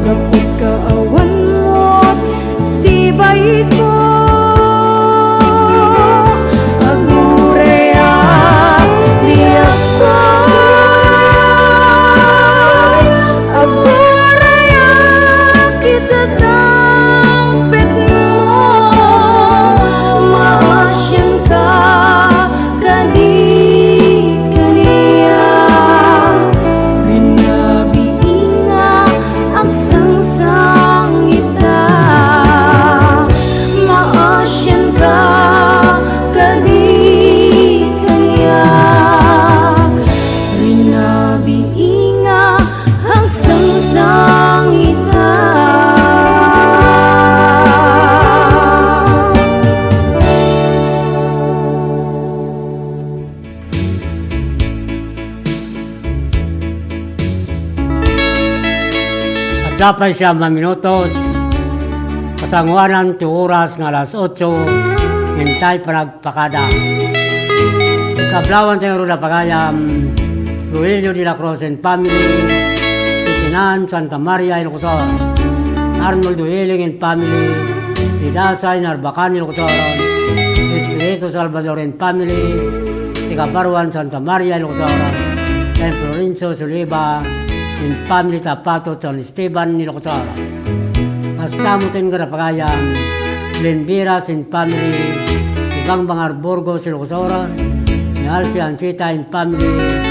Kapag kaawan mo sibay ko, agurayak biyak ko, agurayak isasangpet mo, maasyan ka kadi kaniya. Rinabiinga ang sangsang ita, maasyan ka kadi kaniya. Rinabiinga ang sangsang ita. At dapat siya minutos kasanguanan ti oras nga alas 8 hintay panagpakada. Kablawan tayo rin na pagayam Ruelio de la Cruz and family, Titinan Santa Maria Ilocosor, Arnold Dueling and family, Tidasay Narbacan Ilocosor, Espiritu Salvador and family, Tigabaruan Santa Maria Ilocosor, and Florencio Suliba and family Tapato San Esteban Ilocosor. Mastamutin Garapagayam, Lenviras and family, Ibang Bangar Burgos Ilocosor, Nalsi Ansita and family,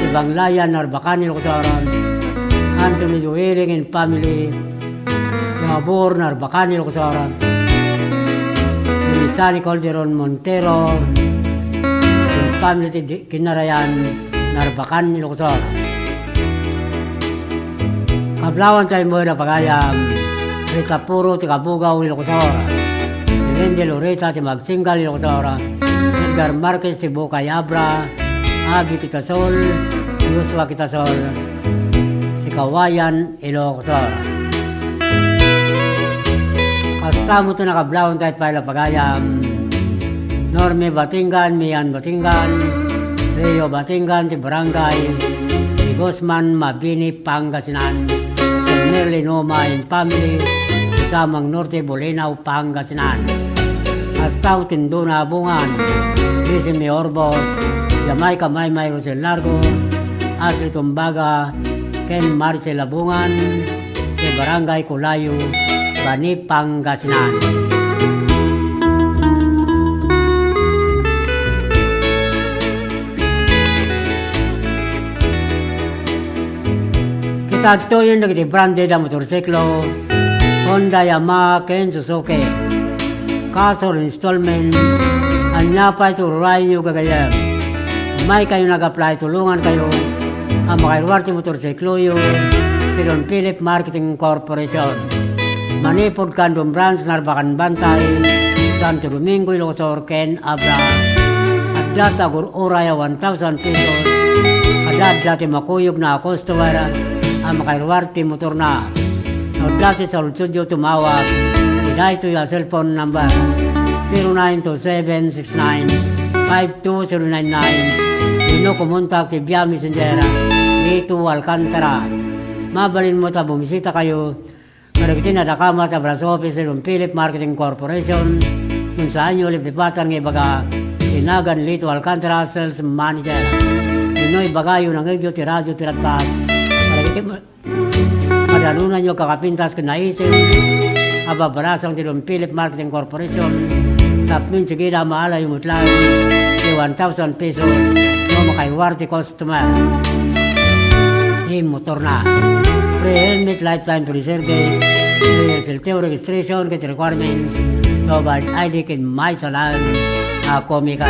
Ibang Layan Narbacan Ilocosor, Anthony Dueling and family, Yabor Narbacan Ilocosor, Sani Calderon Montero, and family Kinarayan Narbacan Ilocosor. Kablawan tayo mo na pagayam, Rita Puro Tikabugaw Ilocosor, Rende Loreta Timagsingal Ilocosor, Edgar Marquez Tibukay Abra, Abi Kitasol, Yuswa Kitasol, Kawayan Ilocosor. Kastamo ito nakablawon tayo pala pagayam, Norme Batingan, Mian Batingan, Rio Batingan, ti Barangay, ti Guzman, Mabini, Pangasinan, Merli Noma in family, Samang Norte, Bolinao, Pangasinan. Astaw Tinduna Bungan, Lisimi Orbos, Jamaica Maymay Rosel Largo, Asli Tumbaga, Ken Marcel Abungan, ke Barangay Kulayo, Bani Pangasinan. Kita to yung nagiti branded ang motorsiklo, Honda, Yamaha, Ken Suzuki, Castle installment, anya pa ito ray yung gagayam. May kayo nag-apply, tulungan kayo ang makairwarte motorsiklo yung Pilon Philip Marketing Corporation. Manipod Kandong Branch, Narbacan Bantay, Santo Domingo, Ilocosor, Ken Abra. At data gururaya 1,000 pesos. Kadad dati makuyog na customer ang makairwarte motor na. At dati sa Studio tumawag. Iday ito yung cellphone number 0927695299. Ino kumontak ti Bia Messenger dito Alcantara. Mabalin mo ta bumisita kayo. Maragiti na dakama sa branch office ng Philip Marketing Corporation kung saan nyo lipipatan ng ibaga Tinagan Lito Alcantara Sales Manager. Ino'y bagayo ng radio ti radyo ti ratpas. Maragiti madalunan nyo kakapintas kinaisin ababarasang ti ng Philip Marketing Corporation. Tapmin sige na maala yung utlan 1,000 pesos no makaiwarte customer. Motor na. Pre-helmet lifetime free service. Pre-selteo registration kit requirements. Provide ID kin may salan komika.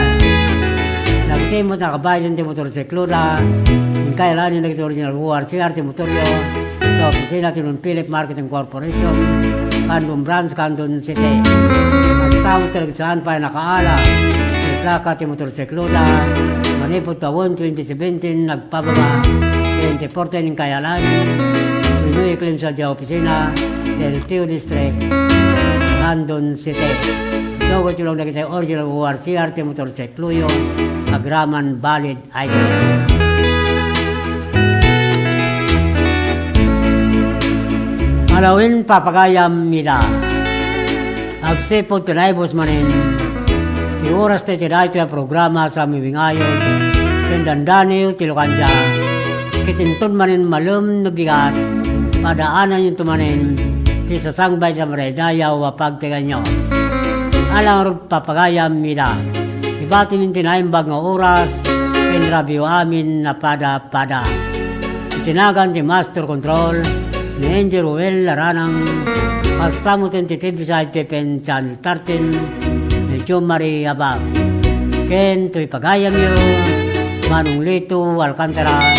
Nagtimot na kabayan ti motorsiklo na yung kailanin nagiti original URCR ti motoryo sa opisina ti ng Philip Marketing Corporation Kandong Branch, Kandong City. Mas tao talaga saan pa nakaala may plaka ti motorsiklo na manipot taon 2017 nagpababa 2014 yung kayalanin Pinoy claim sa dia opisina del Teo District Kandong City. Logo tulong na kita original URCR ti motorsiklo yung agraman valid ID. Malawin papagayam nila. Agsipod tunaybos manin. Ti oras te tiray ito yung programa sa mibingayon. Tendandaniw tilukanja. Kitinton manin malum no bigat. Padaanan yung tumanin. Isasangbay sa maredayaw wapagtigan nyo. Alang rod papagayam nila. Ibatin yung tinaimbag nga oras. Pinrabyo amin na pada-pada. Itinagan ti Master Control. Ni Angel Ruel Laranang Pastamo tentative sa Tepen Channel 13 ni Chum Marie Abab Ken to'y pagayam yo Manong Lito Alcantara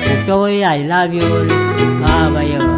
Ito'y I love you Babayo.